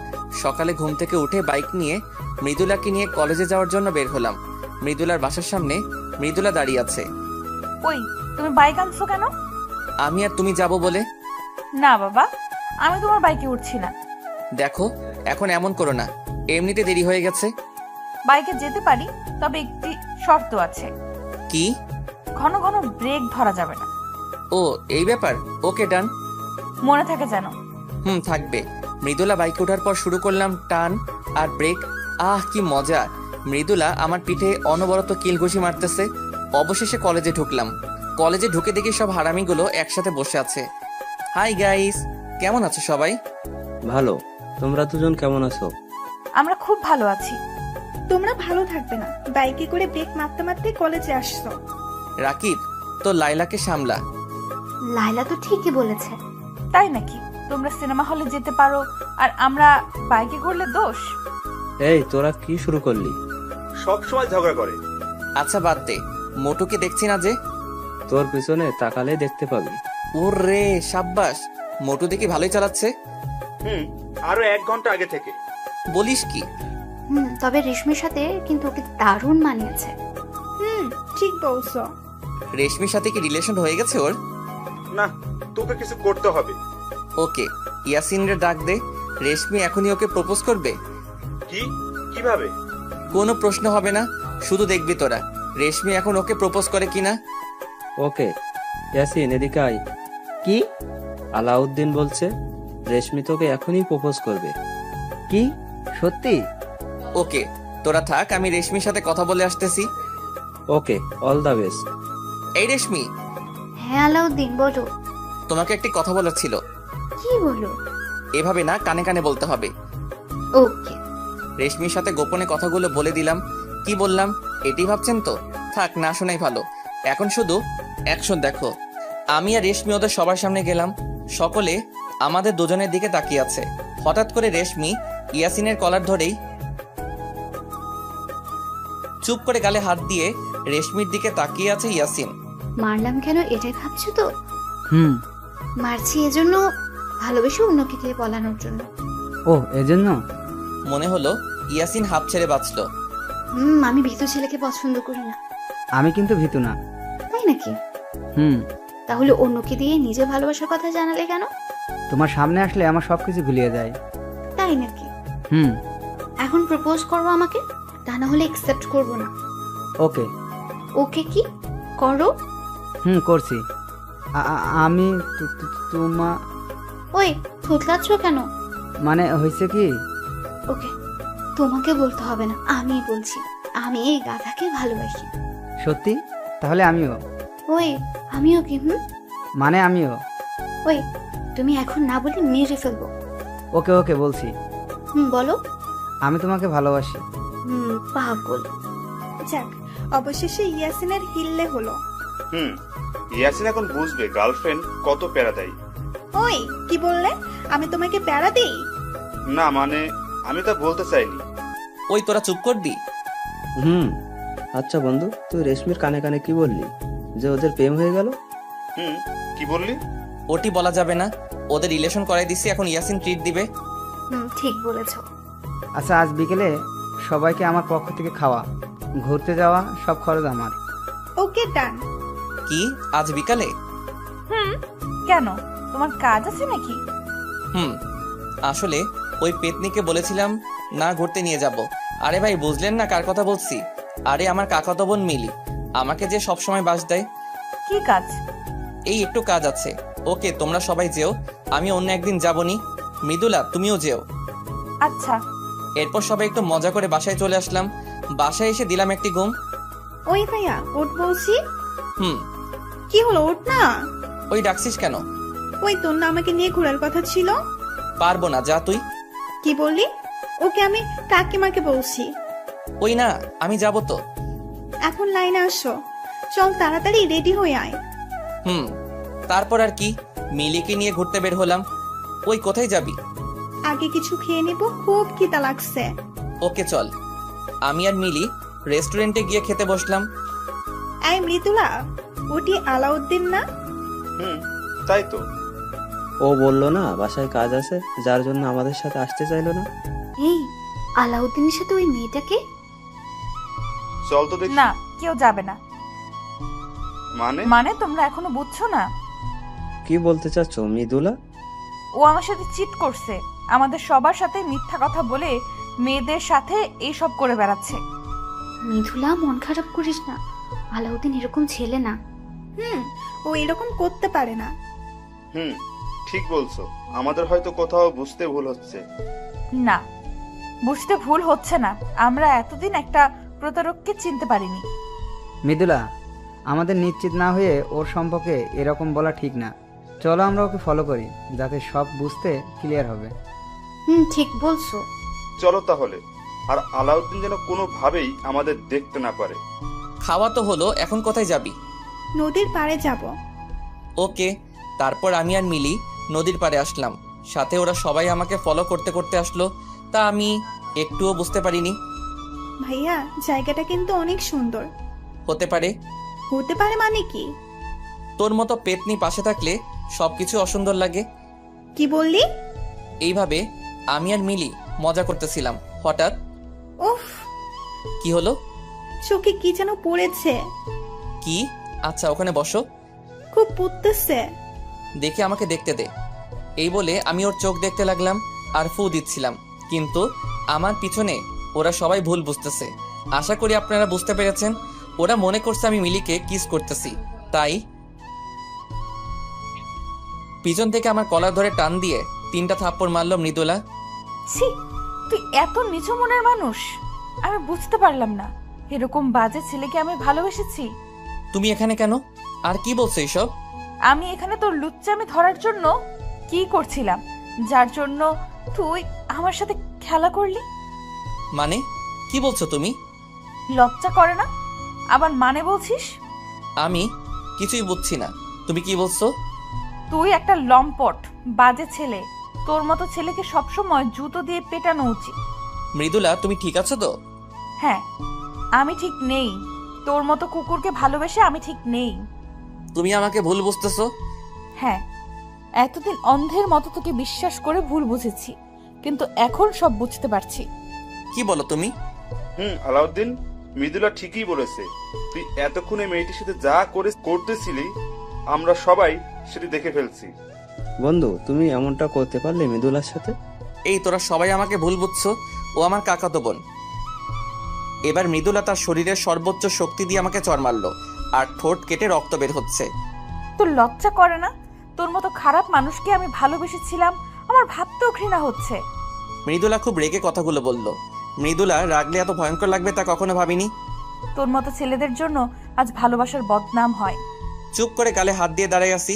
সকালে ঘুম থেকে উঠে বাইক নিয়ে মৃদুলাকে নিয়ে কলেজে যাওয়ার জন্য বের হলাম। মৃদুলার বাসার সামনে মৃদুলা দাঁড়িয়ে আছে। ওই, তুমি বাইক আনছো কেন? আমি আর তুমি যাব বলে। না বাবা, আমি তোমার বাইকে উঠছি না। দেখো, এখন এমন করো না, এমনিতে দেরি হয়ে গেছে। বাইকে যেতে পারি, তবে একটি শর্ত আছে। কি? ঘন ঘন ব্রেক ধরা যাবে না। ও, এই ব্যাপার। ওকে, ডান। মনে থাকে যেন। হুম, থাকবে। মৃদুলা বাইকে ওঠার পর শুরু করলাম টান আর ব্রেক। আহ, কি মজা! মৃদুলা আমার পিঠে অনবরত কিলঘুষি মারতেছে। অবশেষে কলেজে ঢুকলাম। কলেজে ঢুকে দেখি সব হারামিগুলো একসাথে বসে আছে। হাই গাইস, কেমন আছো সবাই? ভালো। তোমরা দুজন কেমন আছো? আমরা খুব ভালো আছি। তোমরা ভালো থাকবে না? বাইকে করে ব্রেক মারতে মারতে কলেজে আসছো। রাকিব, তো লাইলাকে সামলা। লাইলা তো ঠিকই বলেছে। তাই নাকি? তোমরা সিনেমা হলে যেতে পারো আর আমরা বাইকে করলে দোষ? এই, তোরা কি শুরু করলি? সব সময় ঝগড়া করে। আচ্ছা বাদ দে, মোটুকে দেখছি না যে। তোর পিছনে তাকালে দেখতে পাবি। ওর রে, সাব্বাস! মোটু দেখি ভালোই চালাচ্ছে। হুম, আরো 1 ঘন্টা আগে থেকে। বলিস কি? তবে রেশমির সাথে কিন্তু ওকে দারুণ মানিয়েছে। ঠিক বলছো। রেশমির সাথে কি রিলেশন হয়ে গেছে ওর? না, তোকে কিছু করতে হবে। ওকে, ইয়াসিনের ডাক দে। রেশমি এখনই ওকে প্রপোজ করবে। কি? কিভাবে? কোনো প্রশ্ন হবে না, শুধু দেখবি তোরা রেশমি এখন ওকে প্রপোজ করে কিনা। ওকে, ইয়াসিন এদিকে আয়। কি? আলাউদ্দিন বলছে রেশমি তোকে এখনই প্রপোজ করবে। কি? সত্যি? ওকে, তোরা থাক, আমি রেশমির সাথে কথা বলে আসতেছি। ওকে, অল দ্য বেস্ট। এই রেশমি, হ্যাঁ আলাউদ্দিন, বলো। তোমাকে একটি কথা বলার ছিল। কি বলো? এভাবে না, কানে কানে বলতে হবে। ওকে। রেশমির সাথে গোপনে কথাগুলো বলে দিলাম। কি বললাম এটি ভাবছেন তো? থাক, না শোনাই ভালো। এখন শুধু অ্যাকশন দেখো। আমি আর রেশমি ওদের সবার সামনে গেলাম। সকলে আমাদের দুজনের দিকে তাকিয়ে আছে। হঠাৎ করে রেশমি ইয়াসিনের কলার ধরেই চুপ করে গালে হাত দিয়ে রেশমির দিকে তাকিয়ে আছে ইয়াসিন। মারলাম কেন এটাই ভাবছো তো? হুম। মারছি এজন্য, ভালোবেসে অন্যকে দিয়ে বলানোর জন্য। ও, এজন্য? মনে হলো ইয়াসিন হাঁপ ছেড়ে বাঁচল। আমি ভীতু ছেলেকে পছন্দ করি না। আমি কিন্তু ভীতু না। তাই নাকি? হুম। তাহলে অন্যকে দিয়ে নিজে ভালোবাসার কথা জানালে কেন? তোমার সামনে আসলে আমার সবকিছু ভুলিয়ে যায়। তাই নাকি? হুম। এখন প্রপোজ করবো আমাকে, তা না হলে একসেপ্ট করবো না। ওকে। ওকে কি করো? হুম, করছি। আমি তোমা ওই, থুতলাচ্ছ কেন? মানে হয়েছে কি? ওকে, তোমাকে বলতে হবে না, আমি বলছি। আমি এই গাধাকে ভালোবাসি। সত্যি? তাহলে আমিও। ওই, আমিও কি? মানে আমিও। ওই, তুমি এখন না বলে মেরে ফেলবো। ওকে ওকে, বলছি। বলো। আমি তোমাকে ভালোবাসি। পাগল। যাক, অবশেষে ইয়াসিনের হিললে হলো। হুম, ইয়াসিন এখন বুঝবে গার্লফ্রেন্ড কত প্যারা দেয়। ওই, কি বললে? আমি তোমাকে প্যারা দিই? না মানে, আমি তা বলতে চাইনি। ওই, তোরা চুপ করবি? হুম। আচ্ছা বন্ধু, তুই রেশমির কানে কানে কি বললি? যে ওদের প্রেম হয়ে গেল? হুম, কি বললি? ওটি বলা যাবে না। ওদের রিলেশন করাই দিছি, এখন ইয়াসিন ট্রিট দিবে। ঠিক বলেছ। আচ্ছা, আজ বিকেলে সবাইকে আমার পক্ষ থেকে খাওয়া, ঘুরতে যাওয়া, সব খরচ আমার। ওকে, ডান। কি, আজ বিকালে? কেন, তোমার কাজ আছে নাকি? হুম, আসলে ওই পেতনিকে বলেছিলাম না ঘুরতে নিয়ে যাব। আরে ভাই, বুঝলেন না কার কথা বলছি? আরে আমার কাকাতো বোন মিলি, আমাকে যে সব সময় বাস দেয়। কি কাজ? এই একটু কাজ আছে। ওকে, তোমরা সবাই যেও, আমি অন্য একদিন যাবনি। মৃদুলা, তুমিও যেও। আচ্ছা। এরপর সবাই একটু মজা করে বাসায় চলে আসলাম। বাসায় এসে দিলাম একটি ঘুম। ওই ভাইয়া, ওঠ বলছি। হুম। কি হলো, ওঠ না। ওই ডাকছিস কেন? ওই, তোর না আমাকে নিয়ে ঘোরার কথা ছিল? পারবো না, যা তুই। কি বললি? ওকে আমি কাকিমাকে বলছি। ওই না, আমি যাব তো। এখন লাইনে আসো, চল তাড়াতাড়ি রেডি হয়ে আয়। হুম, তারপর আর কি, মিলিকে নিয়ে ঘুরতে বের হলাম। ওই কোথায় যাবি? আগে কিছু খেয়ে নেব, খুব খিদা লাগছে। ওকে চল। আমি আর মিলি রেস্টুরেন্টে গিয়ে খেতে বসলাম। এই মৃদুলা, ওটি আলাউদ্দিন না? হুম, তাই তো। ও বললো না বাসায় কাজ আছে, যার জন্য আমাদের সাথে আসতে চাইলো না। এই আলাউদ্দিনের সাথে ওই মেয়েটাকে? চল তো দেখি। না, কেউ যাবে না। মানে? মানে তোমরা এখনো বুঝছো না? কি বলতে চাচ্ছ মৃদুলা? ও আমার সাথে চিট করছে, আমাদের সবার সাথে মিথ্যা কথা বলে মেয়েদের সাথে এইসব করে বেড়াচ্ছে। মৃদুলা, মন খারাপ করিস না, আলাউদ্দিন এরকম ছেলে না। ও এরকম করতে পারে না। হুম, ঠিক বলছো। আমাদের হয়তো কোথাও বুঝতে ভুল হচ্ছে। না, বুঝতে ভুল হচ্ছে না, আমরা এতদিন একটা প্রতারককে চিনতে পারিনি। মৃদুলা, আমাদের নিশ্চিত না হয়ে ওর সম্পর্কে এরকম বলা ঠিক না। চলো আমরা ওকে ফলো করি, যাতে সব বুঝতে ক্লিয়ার হবে। ঠিক বলছো। চলো তাহলে। আর আলাউদ্দিন যেন কোনোভাবেই আমাদের দেখতে না পারে। খাওয়া তো হলো, এখন কোথায় যাবি? নদীর পাড়ে যাব। ওকে। তারপর আমি আর মিলি নদীর পাড়ে আসলাম। সাথে ওরা সবাই আমাকে ফলো করতে করতে আসলো, তা আমি একটুও বুঝতে পারিনি। ভাইয়া, জায়গাটা কিন্তু অনেক সুন্দর। হতে পারে। হতে পারে মানে কি? তোর মতো পেতনি পাশে থাকলে সবকিছু অসুন্দর লাগে। কি বললি? এইভাবে আমি আর মিলি মজা করতেছিলাম, হঠাৎ উফ, কি হলো? চোখে কি যেন পড়েছে। কি? আচ্ছা, ওখানে বসো। খুব পুড়তেছে। দেখে আমাকে দেখতে দে। এই বলে আমি ওর চোখ দেখতে লাগলাম আর ফু দিচ্ছিলাম, কিন্তু আমার পিছনে ওরা সবাই ভুল বুঝতেছে। আশা করি আপনারা বুঝতে পেরেছেন। ওরা মনে করছে আমি মিলিকে কিস করতেছি, তাই পিছন থেকে আমার কলার ধরে টান দিয়ে 3টা থাপ্পড় মারলো মৃদুলা। ছি, তুই এত নিচু মনের মানুষ? আমি বুঝতে পারলাম না, এরকম বাজে ছেলেকে আমি ভালোবেসেছি। তুমি এখানে কেন? আর কি বলছো এইসব? আমি এখানে তোর লুচ্চামি ধরার জন্য কি করছিলাম, যার জন্য তুই আমার সাথে খেলা করলি। মানে কি বলছো তুমি? লজ্জা করে না? আবার মানে বলছিস? আমি কিছুই বুঝছি না, তুমি কি বলছো? তুই একটা লম্পট বাজে ছেলে, তোর মতো ছেলেকে সবসময় জুতো দিয়ে পেটানো উচিত। মৃদুলা, তুমি ঠিক আছো তো? হ্যাঁ, আমি ঠিক নেই। তোর মতো কুকুরকে ভালোবেসে আমি ঠিক নেই। তুমি আমাকে ভুল বুঝতেছো। হ্যাঁ, এতদিন অন্ধের মতো তোকে বিশ্বাস করে ভুল বুঝেছি, কিন্তু এখন সব বুঝতে পারছি। কি বলো তুমি? আলাউদ্দিন, মৃদুলা ঠিকই বলেছে। তুই এতক্ষণে মেয়েটির সাথে যা করতেছিলি, আমরা সবাই সেটি দেখে ফেলছি। বন্ধু, তুমি এমনটা করতে পারলে মৃদুলার সাথে? এই তোরা সবাই আমাকে ভুল বুঝছো, ও আমার কাকাতো বোন। এবার মৃদুলা তার শরীরের সর্বোচ্চ শক্তি দিয়ে আমাকে চড় মারলো আর ঠোঁট কেটে রক্ত বের হচ্ছে। তোর লজ্জা করে না? তোর মতো খারাপ মানুষকে আমি ভালোবেসেছিলাম, আমার ভাবতেও ঘৃণা হচ্ছে। মৃদুলা খুব রেগে কথাগুলো বলল। মৃদুলা রাগলে এত ভয়ঙ্কর লাগবে তা কখনো ভাবিনি। তোর মতো ছেলেদের জন্য আজ ভালোবাসার বদনাম হয়। চুপ করে গালে হাত দিয়ে দাঁড়াই আসি।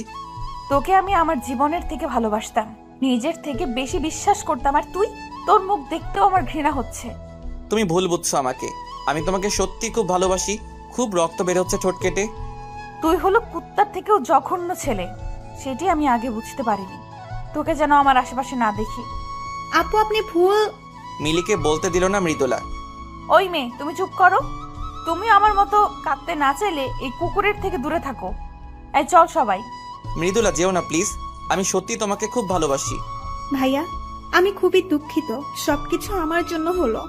তোকে আমি আমার জীবনের থেকে ভালোবাসতাম, নিজের থেকে বেশি বিশ্বাস করতাম, আর তুই? তোর মুখ দেখতেও আমার ঘৃণা হচ্ছে। তুমি ভুল বুঝছো আমাকে। আমি তোমাকে সত্যি খুব ভালোবাসি। খুব রক্ত বের হচ্ছে ঠোঁট কেটে। তুই হলো কুত্তার থেকেও জঘন্য ছেলে, সেটি আমি আগে বুঝতে পারিনি। তোকে যেন আমার আশেপাশে না দেখি। আপু, আপনি ভুল। মিলিকে বলতে দিল না মৃদুলা। ওই মেয়ে, তুমি চুপ করো। তুমি আমার মতো কাঁদতে না চাইলে এই কুকুরের থেকে দূরে থাকো। এই চল সবাই। মৃদুলা, যেও না প্লিজ। আমি সত্যি তোমাকে খুব ভালোবাসি। ভাইয়া, আমি খুবই দুঃখিত, সবকিছু আমার জন্য হলো।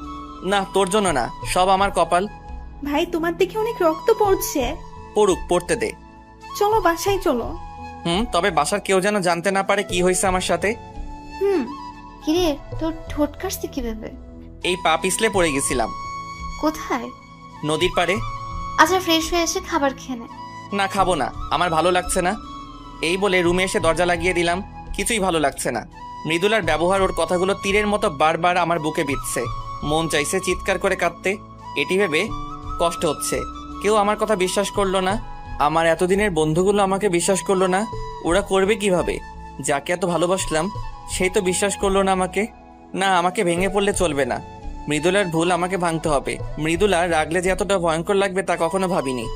না, তোর জন্য না, সব আমার কপাল। ভাই, তোমার দেখে অনেক রক্ত পড়ছে। পড়ুক, পড়তে দে। চলো বাসায় চলো। তবে বাসার কেউ যেন জানতে না পারে কি হয়েছে আমার সাথে। কিরে, তোর ঠোঁট কাটছে কিভাবে? এই পা পিছলে পড়ে গেছিলাম। কোথায়? নদীর পাড়ে। আচ্ছা, ফ্রেশ হয়ে এসে খাবার খেয়ে নে। না, খাবো না, আমার ভালো লাগছে না। এই বলে রুমে এসে দরজা লাগিয়ে দিলাম। কিছুই ভালো লাগছে না। মৃদুলার ব্যবহার, ওর কথাগুলো তীরের মতো বারবার আমার বুকে বিঁধছে। মন চাইছে চিৎকার করে কাঁদতে। এটি ভেবে কষ্ট হচ্ছে। কেউ আমার কথা বিশ্বাস করলো না। আমার এতদিনের বন্ধুগুলো আমাকে বিশ্বাস করলো না। ওরা করবে কিভাবে? যাকে এত ভালোবাসলাম সেই তো বিশ্বাস করলো না আমাকে। না, আমাকে ভেঙে পড়লে চলবে না। মৃদুলার ভুল আমাকে ভাঙতে হবে। মৃদুলা রাগলে যে এতটা ভয়ঙ্কর লাগবে তা কখনো ভাবিনি।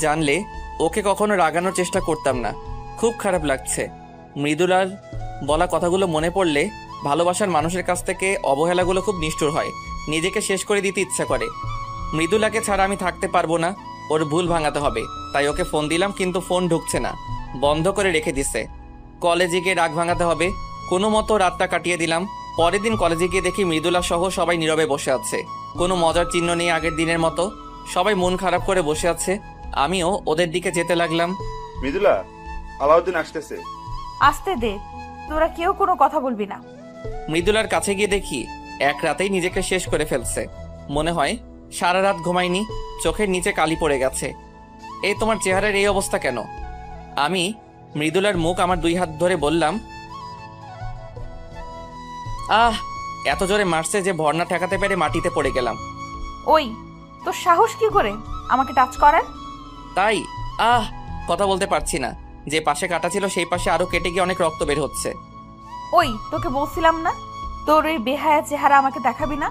জানলে ওকে কখনো রাগানোর চেষ্টা করতাম না। খুব খারাপ লাগছে। মৃদুলার বলা কথাগুলো মনে পড়লে ভালোবাসার মানুষের কাছ থেকে অবহেলাগুলো খুব নিষ্ঠুর হয়। নিজেকে শেষ করে দিতে ইচ্ছা করে। মৃদুলাকে ছাড়া আমি থাকতে পারবো না। ওর ভুল ভাঙাতে হবে। তাই ওকে ফোন দিলাম, কিন্তু ফোন ঢুকছে না, বন্ধ করে রেখে দিছে। কলেজে গিয়ে রাগ ভাঙাতে হবে। কোনো মতো রাতটা কাটিয়ে দিলাম। পরের দিন কলেজে গিয়ে দেখি মৃদুলা সহ সবাই নীরবে বসে আছে। কোনো মজার চিহ্ন নেই আগের দিনের মতো। সবাই মন খারাপ করে বসে আছে। আমিও ওদের দিকে যেতে লাগলাম। মৃদুলা, আলাউদ্দিন আসতেছে। আসতে দে, তোরা কেউ কোনো কথা বলবি না। মৃদুলার কাছে গিয়ে দেখি এক রাতেই নিজেকে শেষ করে ফেলছে। মনে হয় সারা রাত ঘুমায়নি, চোখের নিচে কালি পড়ে গেছে। এই তোমার চেহারার এই অবস্থা কেন? আমি মৃদুলার মুখ আমার 2 হাত ধরে বললাম, আহ, এত জোরে মারছে যে ভর্না ঠেকাতে পেরে মাটিতে পড়ে গেলাম। ওই, তোর সাহস কি করে আমাকে টাচ করার? তাই? আহ, কথা বলতে পারছি না। যে পাশে কাটা ছিল সেই পাশে আরো কেটে গিয়ে অনেক রক্ত বের হচ্ছে। ওই, তোকে বলছিলাম না তোর ওই বেহায়া চেহারা আমাকে দেখাবি না।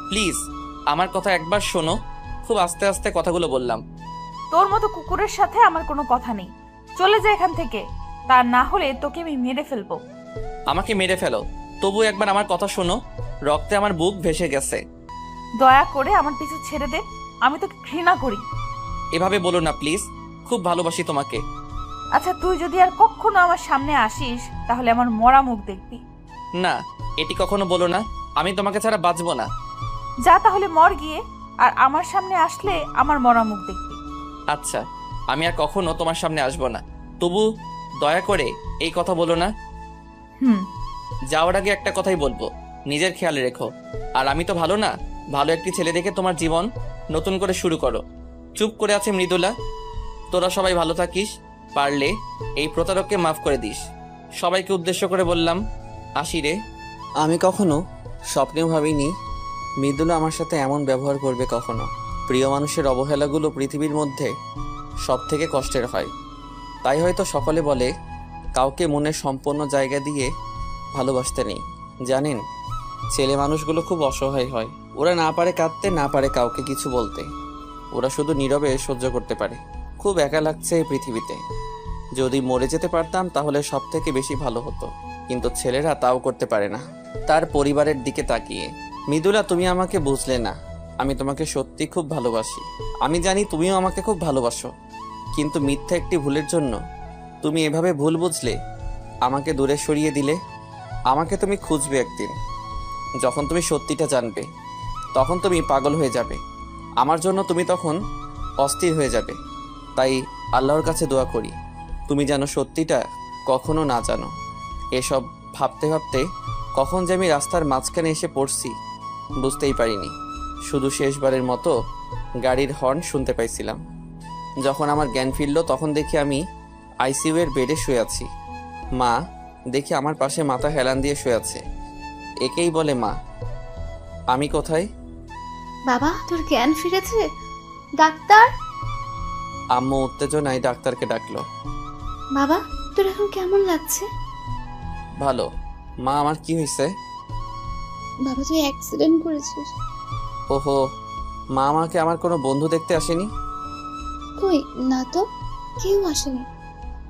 প্লিজ আমার কথা একবার শোনো। খুব আস্তে আস্তে কথাগুলো বললাম। তোর মতো কুকুরের সাথে আমার কোনো কথা নেই। চলে যা এখান থেকে, তা না হলে তোকে আমি মেরে ফেলবো। আমাকে মেরে ফেলো, তবু একবার আমার কথা শোনো। রক্তে আমার বুক ভেসে গেছে। দয়া করে আমার পিছু ছেড়ে দে, আমি তোকে ঘৃণা করি। এভাবে বলো না প্লিজ, খুব ভালোবাসি তোমাকে। আচ্ছা, তুই যদি আর কখনো আমার সামনে আসিস তাহলে আমার মরা মুখ দেখবি। না, এটি কখনো বলো না। আমি তোমাকে ছাড়া বাঁচবো না। যা তাহলে মর গিয়ে, আর আমার সামনে আসলে আমার মরা মুখ দেখবি। আচ্ছা, আমি আর কখনো তোমার সামনে আসবো না। তবু দয়া করে এই কথা বলো না। হুম। যাওয়ার আগে একটা কথাই বলবো, নিজের খেয়াল রেখো। আর আমি তো ভালো না, ভালো একটি ছেলে দেখে তোমার জীবন নতুন করে শুরু করো। চুপ করে আছে মৃদুলা। তোরা সবাই ভালো থাকিস। পারলে এই প্রতারককে মাফ করে দিস। সবাইকে উদ্দেশ্য করে বললাম, আসি রে। আমি কখনো স্বপ্নেও ভাবিনি মৃদুলা আমার সাথে এমন ব্যবহার করবে কখনো। প্রিয় মানুষের অবহেলাগুলো পৃথিবীর মধ্যে সব থেকে কষ্টের হয়। তাই হয়তো সকলে বলে কাউকে মনের সম্পূর্ণ জায়গা দিয়ে ভালোবাসতে নেই। জানেন, ছেলে মানুষগুলো খুব অসহায় হয়। ওরা না পারে কাঁদতে, না পারে কাউকে কিছু বলতে। ওরা শুধু নীরবে সহ্য করতে পারে। খুব একা লাগছে এই পৃথিবীতে। যদি মরে যেতে পারতাম তাহলে সব থেকে বেশি ভালো হতো, কিন্তু ছেলেরা তাও করতে পারে না। তার পরিবারের দিকে তাকিয়ে, মৃদুলা, তুমি আমাকে বুঝলে না। আমি তোমাকে সত্যি খুব ভালোবাসি। আমি জানি তুমিও আমাকে খুব ভালোবাসো, কিন্তু মিথ্যা একটি ভুলের জন্য তুমি এভাবে ভুল বুঝলে, আমাকে দূরে সরিয়ে দিলে। আমাকে তুমি খুঁজবে একদিন। যখন তুমি সত্যিটা জানবে তখন তুমি পাগল হয়ে যাবে। আমার জন্য তুমি তখন অস্থির হয়ে যাবে। তাই আল্লাহর কাছে দোয়া করি তুমি যেন সত্যিটা কখনো না জানো। এসব ভাবতে ভাবতে কখন যে আমি রাস্তার মাঝখানে এসে পড়ছি বুঝতেই পারিনি। শুধু শেষবারের মতো গাড়ির হর্ন শুনতে পাইছিলাম। যখন আমার জ্ঞান ফিরল তখন দেখি আমি আইসিইউ এর বেডে শুয়ে আছি। মা দেখি আমার পাশে মাথা হেলান দিয়ে শুয়ে আছে। একেই বলে মা। আমি কোথায়? বাবা, তোর জ্ঞান ফিরেছে? ডাক্তার? আম্মু উত্তেজনায় ডাক্তারকে ডাকলো। বাবা, তোর এখন কেমন লাগছে? ভালো। মা, আমার কি হয়েছে? বাবা, তুই অ্যাক্সিডেন্ট করেছিস। ওহো, মা, আমাকে আমার কোনো বন্ধু দেখতে আসেনি? কই না তো, কেউ আসেনি।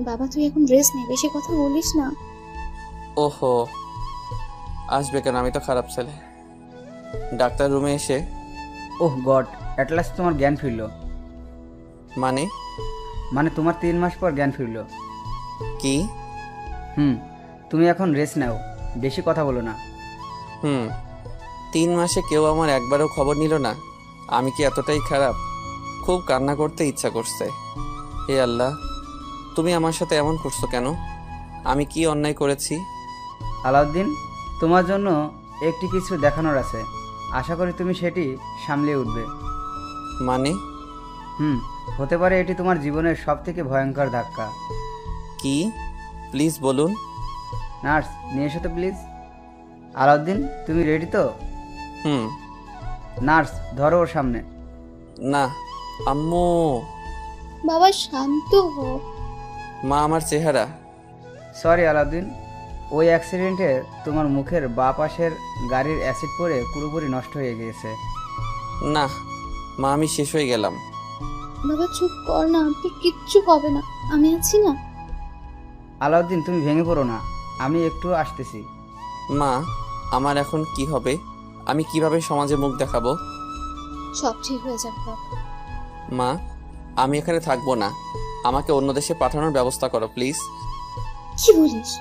বাবা, তুই এখন রেস্ট নে, বেশি কথা বলিস না। ওহো, আসবে কেন? আমি তো খারাপ ছেলে। ডাক্তার রুমে এসে, ওহ গড, অ্যাট লাস্ট তোমার জ্ঞান ফিরল। মানে তোমার 3 মাস পর জ্ঞান ফিরল। কি? তুমি এখন রেস্ট নাও, বেশি কথা বলো না। 3 মাসে কেউ আমার একবারও খবর নিল না। আমি কি এতটাই খারাপ? খুব কান্না করতে ইচ্ছা করছে। হে আল্লাহ, তুমি আমার সাথে এমন করছো কেন? আমি কি অন্যায় করেছি? আলাউদ্দিন, তোমার জন্য একটি কিছু দেখানোর আছে। আশা করি তুমি সেটি সামলে উঠবে। মানে? হতে পারে এটি তোমার জীবনের সবথেকে ভয়ঙ্কর ধাক্কা। কি? প্লিজ বলুন। নার্স, নিয়ে এসো তো প্লিজ। আলাউদ্দিন, তুমি রেডি তো? নার্স, ধরো ওর সামনে। না আম্মু। বাবা, শান্ত হো। মা, আমার চেহারা। সরি আলাউদ্দিন, ওই অ্যাক্সিডেন্টে তোমার মুখের বাঁ পাশের গাড়ির অ্যাসিড পড়ে পুরোপুরি নষ্ট হয়ে গিয়েছে। না মা, আমি শেষ হয়ে গেলাম। বাবা চুপ কর না, তোর কিচ্ছু হবে না, আমি আছি না। আলাউদ্দিন, তুমি ভেঙে পড়ো না, আমি একটু আসতেছি। মা, আমার এখন কি হবে? আমি কিভাবে সমাজে মুখ দেখাবো? সব ঠিক হয়ে যাবে বাবা। মা, আমি এখানে থাকবো না, আমাকে অন্য দেশে পাঠানোর ব্যবস্থা করো প্লিজ। কি বলিস?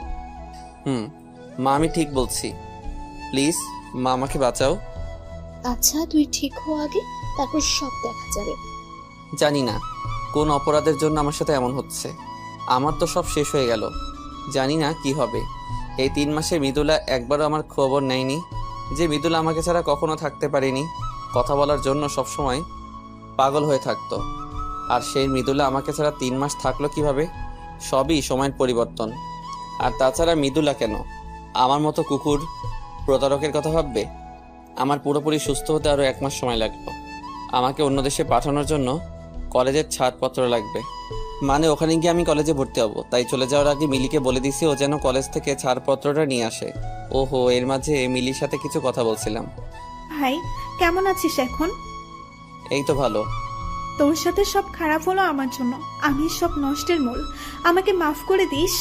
মা, আমি ঠিক বলছি, প্লিজ মা, আমাকে বাঁচাও। আচ্ছা তুই ঠিক হো আগে, তারপর সব দেখা যাবে। জানি না কোন অপরাধের জন্য আমার সাথে এমন হচ্ছে। আমার তো সব শেষ হয়ে গেল, জানি না কি হবে। এই 3 মাসে মৃদুলা একবারও আমার খবর নেয়নি, যে মৃদুলা আমাকে ছাড়া কখনো থাকতে পারেনি, কথা বলার জন্য সবসময় পাগল হয়ে থাকতো। আর সেই মৃদুলা আমাকে ছাড়া 3 মাস থাকলো কিভাবে? সবই সময়ের পরিবর্তন। আর তাছাড়া মৃদুলা কেন আমার মতো কুকুর প্রতারকের কথা ভাববে? আমার পুরোপুরি সুস্থ হতে আরও 1 মাস সময় লাগলো। আমাকে অন্য দেশে পাঠানোর জন্য কলেজের ছাড়পত্র লাগবে, মানে ওখানে গিয়ে আমি কলেজে ভর্তি হব। তাই চলে যাওয়ার আগে মিলিকে বলে দিছি ও যেন কলেজ থেকে ছাড়পত্রটা নিয়ে আসে। ওহো, এর মাঝে মিলির সাথে কিছু কথা বলছিলাম। ভাই কেমন আছিস এখন? এই তো ভালো। তোর সাথে সব খারাপ হলো আমার জন্য, আমি সব নষ্টের মূল, আমাকে মাফ করে দিস।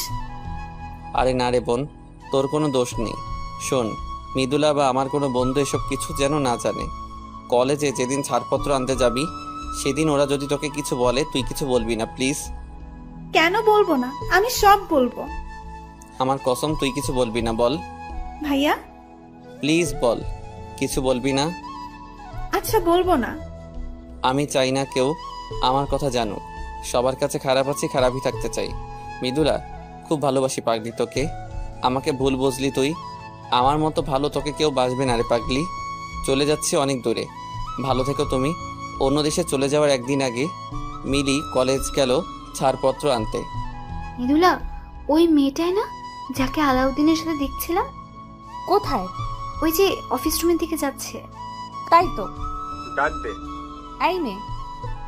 আরে না রে বোন, তোর কোনো দোষ নেই। শোন, মৃদুলা বা আমার কোনো বন্ধু এসব কিছু যেন না জানে। কলেজে যেদিন ছাড়পত্র আনতে যাবি সেদিন ওরা যদি তোকে কিছু বলে তুই কিছু বলবি না প্লিজ। কেন বলবো না, আমি সব বলবো। আমার কসম, তুই কিছু বলবি না, বল ভাইয়া। প্লিজ বল, কিছু বলবি না। আচ্ছা বলবো না। আমি চাই না কেউ আমার কথা জানুক। সবার কাছে খারাপ আছি, খারাপই থাকতে চাই। মৃদুলা, খুব ভালোবাসি পাগলি তোকে। আমাকে ভুল বুঝলি তুই। আমার মতো ভালো তোকে কেউ বাসবে না রে পাগলি। চলে যাচ্ছি অনেক দূরে, ভালো থেকো তুমি। অন্য দেশে চলে যাওয়ার একদিন আগে মিলি কলেজ গেল ছাড়পত্র আনতে। মৃদুলা, ওই মেয়েটাই না যাকে আলাউদ্দিনের সাথে দেখছিলাম? কোথায়? ওই যে অফিস রুমের দিকে যাচ্ছে। তাই তো। ডাক দে। এই মেয়ে।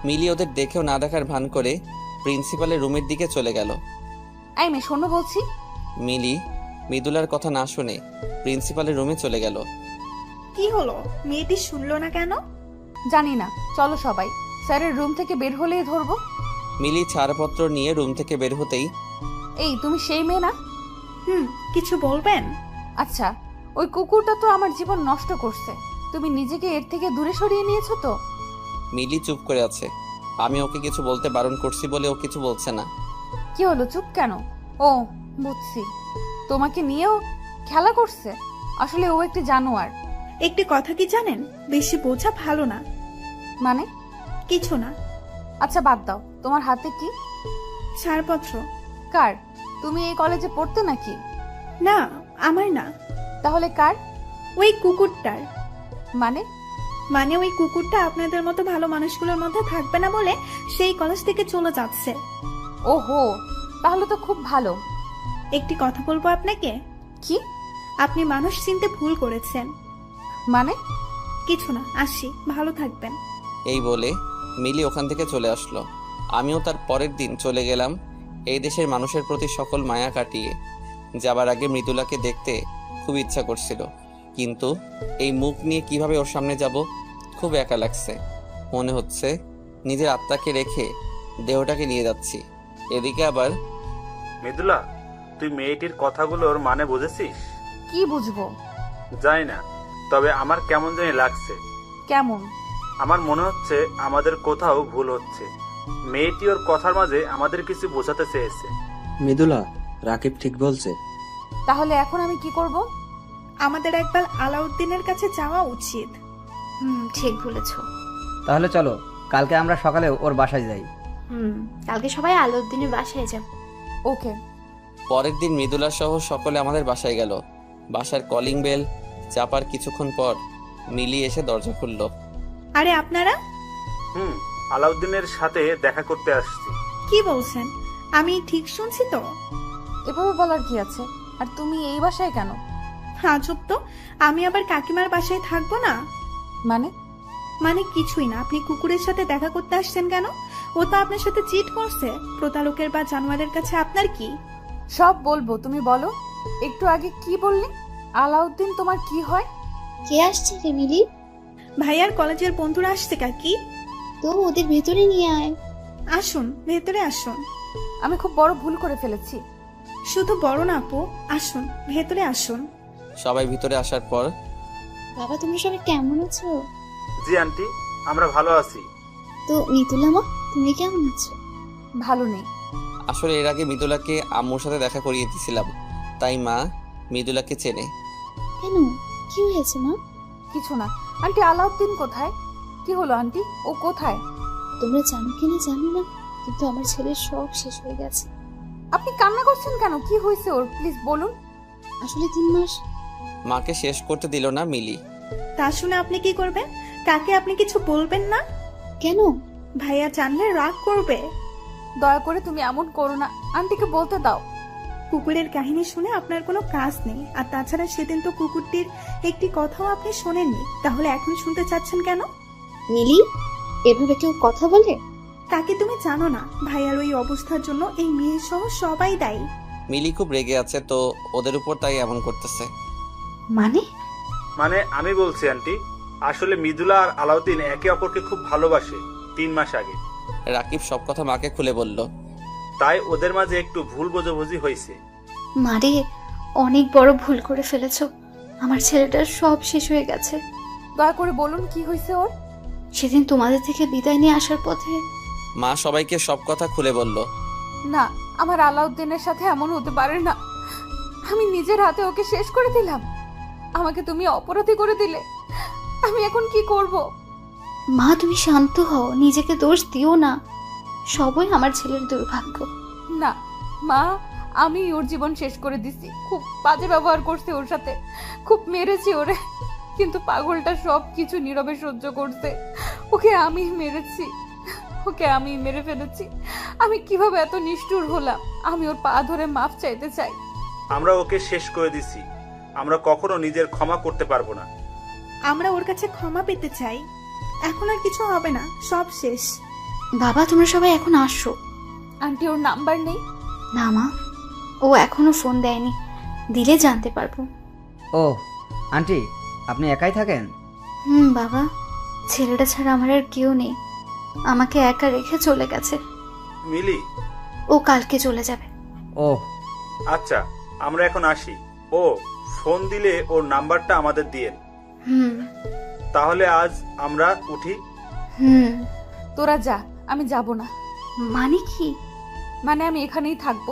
মিলি ওদের দেখেও না দেখার ভান করে প্রিন্সিপালের রুমের দিকে চলে গেল। এই মেয়ে, শোনো বলছি। মিলি মৃদুলার কথা না শুনে প্রিন্সিপালের রুমে চলে গেল। কি হলো, মেয়েটি শুনলো না কেন? জানি না, চলো সবাই, স্যারের রুম থেকে বের হলেই ধরবো। মিলি ছাড়পত্র নিয়ে রুম থেকে বের হতেই, এই তুমি সেই মেয়ে না? কিছু বলবেন? আচ্ছা, ওই কুকুরটা তো আমার জীবন নষ্ট করছে, তুমি নিজেকে এর থেকে দূরে সরিয়ে নিয়েছো তো? মিলি চুপ করে আছে। আমি ওকে কিছু বলতে বারণ করছি বলে ও কিছু বলছে না। কি হলো, চুপ কেন? ও বুঝছি, তোমাকে নিয়েও খেলা করছে। আসলে ও একটি জানোয়ার। একটি কথা কি জানেন, বেশি বোঝা ভালো না। মানে? কিছু না। আচ্ছা বাদ দাও, তোমার হাতে কি? ছাড়পত্র। কার? তুমি এই কলেজে পড়তে নাকি? না, আমার না। তাহলে কার? ওই কুকুরটার। মানে? মানে ওই কুকুরটা আপনাদের মতো ভালো মানুষগুলোর মধ্যে থাকবে না বলে সেই কলেজ থেকে চলে যাচ্ছে। ওহো, তাহলে তো খুব ভালো। একটি কথা বলবো আপনাকে। কি? আপনি মানুষ চিনতে ভুল করেছেন। মানে? কিছু না, আসি, ভালো থাকবেন। এই বলে মিলি ওখান থেকে চলে আসলো। আমিও তার পরের দিন চলে গেলাম এই দেশের মানুষের প্রতি সকল মায়া কাটিয়ে। যাবার আগে মৃদুলাকে দেখতে খুব ইচ্ছা করছিল, কিন্তু এই মুখ নিয়ে কিভাবে ওর সামনে যাব, খুব একা লাগছে। মনে হচ্ছে নিজের আত্মাকে রেখে দেহটাকে নিয়ে যাচ্ছি। এদিকে আবার মৃদুলা, তুই মেয়েটির কথাগুলোর মানে বুঝেছিস? কি বুঝবো? জানি না, তবে আমার কেমন জানি লাগছে। কেমন? আমার মনে হচ্ছে আমাদের কোথাও ভুল হচ্ছে। মেয়েটি ওর কথার মাঝে আমাদের কিছু বোঝাতে চেয়েছে। মৃদুলা, রাকিব ঠিক বলছে। তাহলে এখন আমি কি করব? আমাদের একবার আলাউদ্দিনের কাছে যাওয়া উচিত। ঠিক বলেছ। তাহলে চলো, কালকে আমরা সকালে ওর বাসায় যাই। কালকে সবাই আলাউদ্দিনের বাসায় যাব। ওকে। পরের দিন মৃদুলা সহ সকলে আমাদের বাসায় গেল। বাসার কলিং বেল চাপার কিছুক্ষণ পর মিলি এসে দরজা খুলল। আরে আপনারা? আলাউদ্দিনের সাথে দেখা করতে আসছি। কি বলছেন, আমি ঠিক শুনছি তো? এভাবে বলার কি আছে? আর তুমি এই বাসায় কেন? আজব তো, আমি আবার কাকিমার বাসায় থাকবো না? মানে? মানে কিছুই না। আপনি কুকুরের সাথে দেখা করতে আসছেন কেন? ও তো আপনার সাথে চিট করছে। প্রতারকের বা জানোয়ারের কাছে আপনার কি? সব বলবো, তুমি বলো। একটু আগে কি বললি? আলাউদ্দিন তোমার কি হয়? কে আসছে রে মিলি? ভাইয়ার কলেজের বন্ধুরা আসছে কাকি। তো ওদের ভেতরে নিয়ে আয়। আসুন, ভেতরে আসুন। আমি খুব বড় ভুল করে ফেলেছি। শুধু বড় না আপু, আসুন ভেতরে আসুন। সবাই ভিতরে আসার পর বাবা তোমরা সবাই কেমন আছো? জি আন্টি, আমরা ভালো আছি। তো মিতুলা মা, তুমি কেমন আছো? ভালো নেই। আসলে এর আগে মৃদুলাকে আম্মুর সাথে দেখা করিয়ে দিয়েছিলাম, তাই মা মৃদুলাকে চেনে। কেন, কি হয়েছে মা? কিছু না। আন্টি আলাউদ্দিন কোথায়? কি হলো আন্টি, ও কোথায়? তোমরা জানো কিনা জানি না, কিন্তু আমার ছেলের সব শেষ হয়ে গেছে। আপনি কান্না করছেন কেন? কি হয়েছে ওর, প্লিজ বলুন। আসলে 3 মাস। মাকে শেষ করতে দিল না মিলি। তা শুনে আপনি কি করবেন? কাকে আপনি কিছু বলবেন না? কেন? ভাইয়া জানলে রাগ করবে। দয়া করে তুমি এমন করো না, আন্টিকে বলতে দাও। কুকুরের কাহিনী শুনে আপনার কোনো কাজ নেই, আর তাছাড়া সেদিন তো কুকুরটির একটি কথাও আপনি শোনেননি, তাহলে এখন শুনতে চাচ্ছেন কেন? মিলি, এভাবে কেউ কথা বলে? তাকে তুমি জানো না, ভাইয়ার ওই অবস্থার জন্য এই মেয়ে সহ সবাই দায়ী। মিলি খুব রেগে আছে তো ওদের উপর, তাই এমন করতেছে। মানে আমি বলছি আন্টি, আসলে মৃদুলা আর আলাউদ্দিন একে অপরকে খুব ভালোবাসে 3 মাস আগে। রাকিব সব কথা মাকে খুলে বলল। তাই ওদের মাঝে একটু ভুল বোঝাবুঝি হয়েছে। মারে, অনেক বড় ভুল করে ফেলেছো। আমার ছেলেটার সব শেষ হয়ে গেছে। দয়া করে বলুন কি হয়েছে ওর। সেদিন তোমাদের থেকে বিদায় নিয়ে আসার পথে মা সবাইকে সব কথা খুলে বলল। না, আমার আলাউদ্দিনের সাথে এমন হতে পারে না। আমি নিজের হাতে ওকে শেষ করে দিলাম। আমাকে তুমি অপরাধী করে দিলে। আমি এখন কি করব? মা, তুমি শান্ত হও, নিজেকে দোষ দিও না। সবই আমার ছেলের দুর্ভাগ্য। না মা, আমি ওর জীবন শেষ করে দিছি। খুব বাজে ব্যবহার করছি ওর সাথে, খুব মেরেছি ওরে, কিন্তু পাগলটা সব কিছু নীরবে সহ্য করছে। ওকে আমি মেরেছি, ওকে আমি মেরে ফেলেছি। আমি কিভাবে এত নিষ্ঠুর হলাম? আমি ওর পা ধরে মাফ চাইতে চাই। আমরা ওকে শেষ করে দিছি, আমরা কখনো নিজের ক্ষমা করতে পারবো না। আমরা ওর কাছে ক্ষমা পেতে চাই। এখন আর কিছু হবে না, সব শেষ। বাবা, তোমরা সবাই এখন আসো। আন্টি ওর নাম্বার নেই? না মা, ও এখনো ফোন দেয়নি, দিলে জানতে পারবো। ও আন্টি, আপনি একাই থাকেন? বাবা, ছেলেটা ছাড়া আমার আর কেউ নেই। আমাকে একা রেখে চলে গেছে। মিলি, ও কালকে চলে যাবে। ও আচ্ছা আমরা এখন আসি। ও ফোন দিলে ওর নাম্বারটা আমাদের দিয়েন। হুম তাহলে আজ আমরা উঠি। হুম তোরা যা, আমি যাব না। মানে কি? মানে আমি এখানেই থাকবো।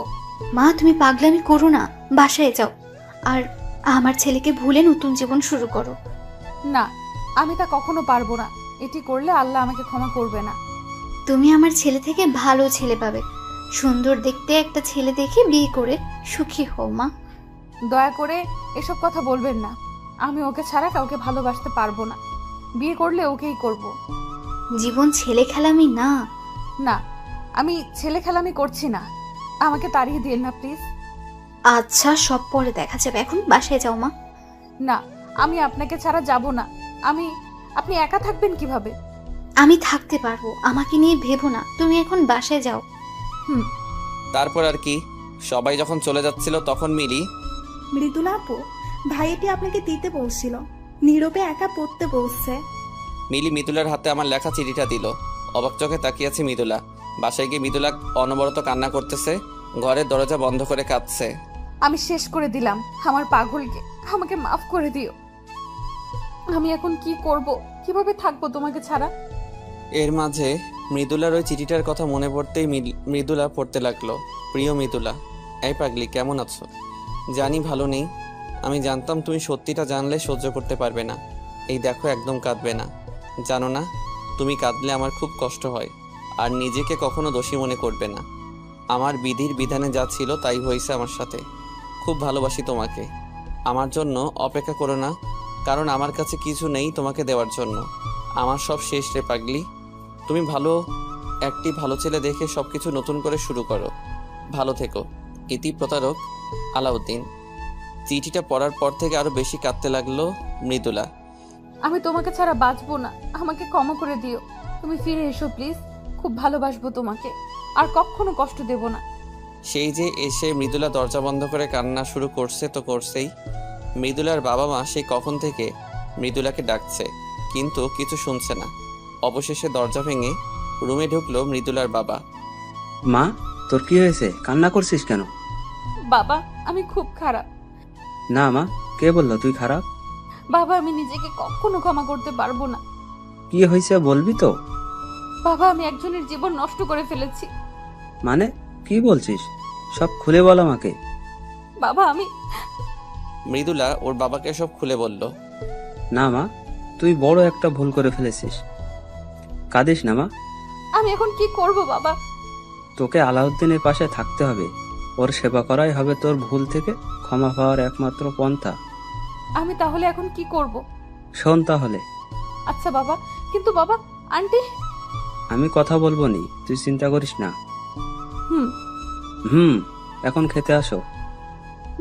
মা, তুমি পাগলামি করো না, বাসায় যাও আর আমার ছেলেকে ভুলে নতুন জীবন শুরু করো। না, আমি তা কখনো পারবো না। এটি করলে আল্লাহ আমাকে ক্ষমা করবে না। তুমি আমার ছেলে থেকে ভালো ছেলে পাবে। সুন্দর দেখতে একটা ছেলে দেখে বিয়ে করে সুখী হও মা। দয়া করে এসব কথা বলবেন না। আমি ওকে ছাড়া কাউকে ভালোবাসতে পারবো না। বিয়ে করলে ওকেই করব। জীবন ছেলে খেলামি না। না, আমি ছেলে খেলামি করছি না। আমাকে তাড়িয়ে দিন না প্লিজ। আচ্ছা, সব পরে দেখা যাবে, এখন বাসায় যাও মা। না, আমি আপনাকে ছাড়া যাব না। আপনি একা থাকবেন কিভাবে? আমি থাকতে পারবো, আমাকে নিয়ে ভেবো না, তুমি এখন বাসায় যাও। তারপর আর কি, সবাই যখন চলে যাচ্ছিল তখন মিলি মৃদুলা আপু, ভাইয়াটি আপনাকে দিতে বলছিল, নীরবে একা পড়তে বলছে। মৃদুলার হাতে আমার লেখা চিঠিটা দিল। অবাক চোখে তাকিয়েছে মৃদুলা। বাসায় গিয়ে মৃদুলা অনবরত কান্না করতেছে, ঘরের দরজা বন্ধ করে কাঁদছে। আমি শেষ করে দিলাম আমার পাগলকে। আমাকে মাফ করে দিও। আমি এখন কি করব? কিভাবে থাকবো তোমাকে ছাড়া? এর মাঝে মৃদুলার ওই চিঠিটার কথা মনে পড়তেই মৃদুলা পড়তে লাগলো। প্রিয় মৃদুলা, এই পাগলি কেমন আছো? জানি ভালো নেই। আমি জানতাম তুমি সত্যিটা জানলে সহ্য করতে পারবে না। এই দেখো, একদম কাঁদবে না। জানো না, তুমি কাঁদলে আমার খুব কষ্ট হয়। আর নিজেকে কখনো দোষী মনে করবে না। আমার বিধির বিধানে যা ছিল তাই হয়েছে আমার সাথে। খুব ভালোবাসি তোমাকে। আমার জন্য অপেক্ষা করো না, কারণ আমার কাছে কিছু নেই তোমাকে দেওয়ার জন্য। আমার সব শেষ রে পাগলি। তুমি ভালো ছেলে দেখে সবকিছু নতুন করে শুরু করো। ভালো থেকো। ইতি প্রতারক আলাউদ্দিন। চিঠিটা পড়ার পর থেকে আরো বেশি কাঁদতে লাগলো মৃদুলা। আমি তোমাকে ছাড়া বাঁচবো না। আমাকে ক্ষমা করে দিও। তুমি ফিরে এসো প্লিজ। খুব ভালোবাসবো তোমাকে, আর কখনো কষ্ট দেব না। সেই যে এসে মৃদুলা দরজা বন্ধ করে কান্না শুরু করছে তো করছেই। মৃদুলার বাবা মা সেই কখন থেকে মৃদুলাকে ডাকছে, কিন্তু কিছু শুনছে না। অবশেষে দরজা ভেঙে রুমে ঢুকলো মৃদুলার বাবা। মা, তোর কি হয়েছে? কান্না করছিস কেন? বাবা আমি খুব খারাপ। না মা, কে বললো তুই খারাপ? বাবা আমি নিজেকে কখনো ক্ষমা করতে পারবো না। কি হয়েছে বলবি তো? বাবা আমি একজনের জীবন নষ্ট করে ফেলেছি। মানে কি বলছিস? সব খুলে বল আমাকে। বাবা আমি মৃদুলা ওর বাবাকে সব খুলে বলল। না মা, তুই বড় একটা ভুল করে ফেলেছিস। কাঁদিস না মা। আমি এখন কি করব বাবা? তোকে আলাউদ্দিনের পাশে থাকতে হবে। ওর সেবা করাই হবে তোর ভুল থেকে ক্ষমা পাওয়ার একমাত্র পন্থা। আমি তাহলে এখন কি করব? শোন তাহলে। আচ্ছা বাবা, কিন্তু বাবা আন্টি। আমি কথা বলবো নি, তুই চিন্তা করিস না। হুম। হুম, এখন খেতে আসো।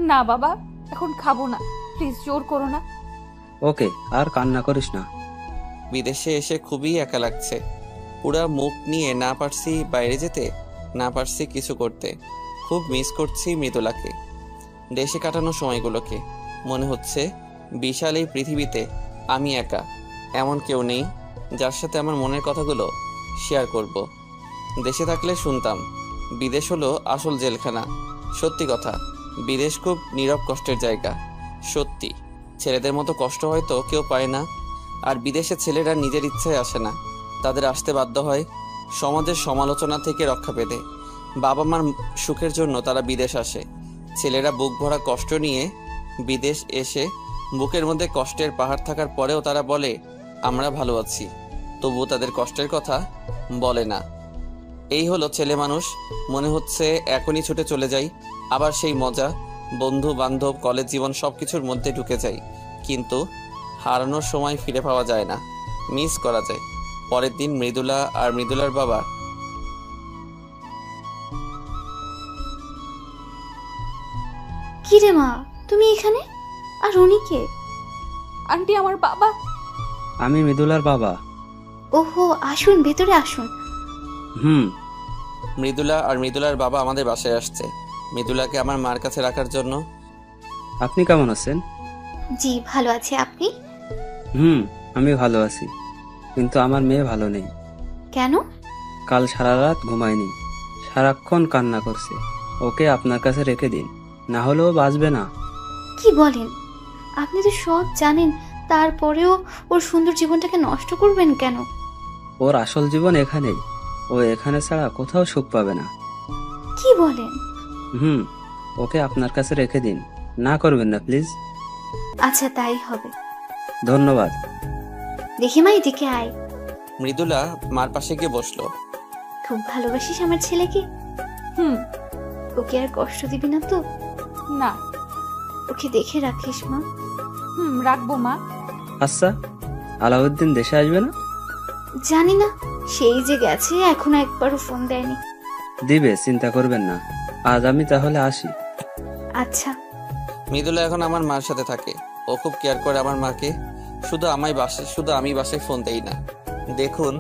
না বাবা এখন খাবো না, প্লিজ জোর করো না। ওকে, আর কান্না করিস না। বিদেশে এসে খুবই একা লাগছে। পুরা মুখ নিয়ে না পারছি বাইরে যেতে, না পারছি কিছু করতে। খুব মিস করছি মৃদুলাকে, দেশে কাটানো সময়গুলোকে। মনে হচ্ছে বিশাল এই পৃথিবীতে আমি একা, এমন কেউ নেই যার সাথে আমার মনের কথাগুলো শেয়ার করব। দেশে থাকলে শুনতাম বিদেশ হলো আসল জেলখানা। সত্যি কথা, বিদেশ খুব নীরব কষ্টের জায়গা। সত্যি, ছেলেদের মতো কষ্ট হয়তো কেউ পায় না। আর বিদেশে ছেলেরা নিজের ইচ্ছায় আসে না, তাদের আসতে বাধ্য হয় সমাজের সমালোচনা থেকে রক্ষা পেতে। বাবা মার সুখের জন্য তারা বিদেশ আসে। ছেলেরা বুক ভরা কষ্ট নিয়ে বিদেশ এসে বুকের মধ্যে কষ্টের পাহাড় থাকার পরেও তারা বলে আমরা ভালো আছি, তবুও তাদের কষ্টের কথা বলে না। এই হলো ছেলে মানুষ। মনে হচ্ছে এখনই ছুটে চলে যাই, আবার সেই মজা, বন্ধু বান্ধব, কলেজ জীবন সবকিছুর মধ্যে ঢুকে যাই। কিন্তু হারানোর সময় ফিরে পাওয়া যায় না, মিস করা যায়। পরের দিন মৃদুলা আর মৃদুলার বাবা কি রে মা, তুমি এখানে? আর উনি কে? আন্টি আমার বাবা। আমি মৃদুলার বাবা। ওহো, আসুন ভেতরে আসুন। হুম। মৃদুলা আর মৃদুলার বাবা আমাদের বাসায় আসছে মৃদুলাকে আমার মার কাছে রাখার জন্য। আপনি কেমন আছেন? জি ভালো আছে, আপনি? হুম, আমি ভালো আছি, কিন্তু আমার মেয়ে ভালো নেই। কেন? কাল সারা রাত ঘুমায়নি, সারাক্ষণ কান্না করছে। ওকে আপনার কাছে রেখে দিন, না হলেও বাঁচবে না। কি বলেন? আপনি তো সব জানেন, তারপরেও ওর সুন্দর জীবনটাকে নষ্ট করবেন কেন? ওর আসল জীবন এখানেই, ও এখানে ছাড়া কোথাও সুখ পাবে না। কি বলেন? হুম, ওকে আপনার কাছে রেখে দিন, না করবেন না প্লিজ। আচ্ছা তাই হবে। ধন্যবাদ। দেখি মা, এদিকে আয়। মৃদুলা মার পাশে গিয়ে বসলো। খুব ভালোবাসিস আমার ছেলেকে? হুম। ওকে আর কষ্ট দিবি না তো? না। ওকে দেখে রাখিস মা। হুম, রাখবো মা। আচ্ছা, আলাউদ্দিন দেশে আসবে না? জানি না, সেই যে গেছে, এখনো একবারও ফোন দেয়নি। দিবে, চিন্তা করবেন না। আজ আমি তাহলে আসি। আচ্ছা। মৃদুলা এখন আমার মার সাথে থাকে। ও খুব কেয়ার করে আমার মাকে। শুধু আমি বাসায় ফোন দেই না। দেখুন,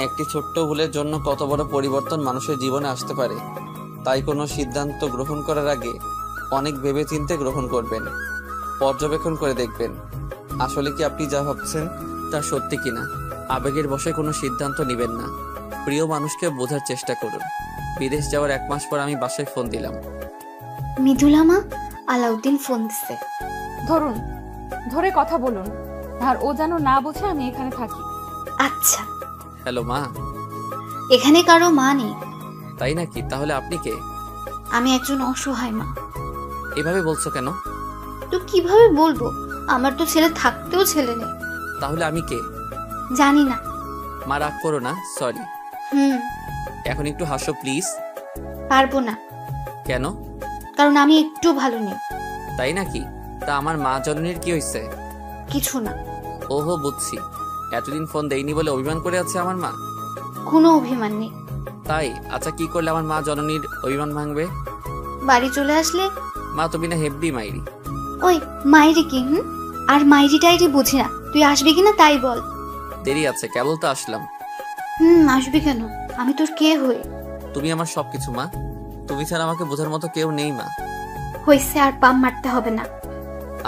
একটি ছোট্ট ভুলের জন্য কত বড় পরিবর্তন মানুষের জীবনে আসতে পারে। তাই কোনো সিদ্ধান্ত গ্রহণ করার আগে অনেক ভেবেচিন্তে গ্রহণ করবেন, পর্যবেক্ষণ করে দেখবেন আসলে কি আপনি যা ভাবছেন তা সত্যি কিনা। আবেগের বশে কোনো সিদ্ধান্ত নেবেন না। প্রিয় মানুষকে বোঝার চেষ্টা করুন। বিদেশ যাওয়ার 1 মাস পর আমি বাসায় ফোন দিলাম। মৃদুলা মা, আলাউদ্দিন ফোন দিচ্ছে। ধরুন, ধরে কথা বলুন, আর ও যেন না বোঝে আমি এখানে থাকি। আচ্ছা। হ্যালো মা। এখানে কারো মা নেই। তাই নাকি? তাহলে আপনি কে? আমি একজন অসহায় মা। এভাবে বলছো কেন? তো কিভাবে বলবো? আমার তো ছেলে থাকতেও ছেলে নেই। তাহলে আমি কে? জানি না। মা রাগ করো না, সরি। হুম। এখন একটু হাসো প্লিজ। পারবো না, কেন? কারণ আমি একটু ভালো নেই। তাই নাকি? তা আমার মা জননীর কি হয়েছে? কিছু না। ওহো, বুঝছি। এতদিন ফোন দেইনি বলে অভিমান করে আছে আমার মা। কোনো অভিমান নেই। তাই? আচ্ছা, কি করলে আমার মা জননীর অভিমান ভাঙবে? বাড়ি চলে আসলে। মা তুমি না হেব্বি মাইরি। ওই মাইরি কি? আর মাইরি টাইরি বুঝি না। তুই আসবি কিনা তাই বল। দেরি আছে, কেবল তো আসলাম। আসবি কেন? আমি তোর কে হয়ে? তুমি আমার সবকিছু মা। তুমি ছাড়া আমাকে বোঝার মতো কেউ নেই মা। হয়েছে, আর পাম মারতে হবে না।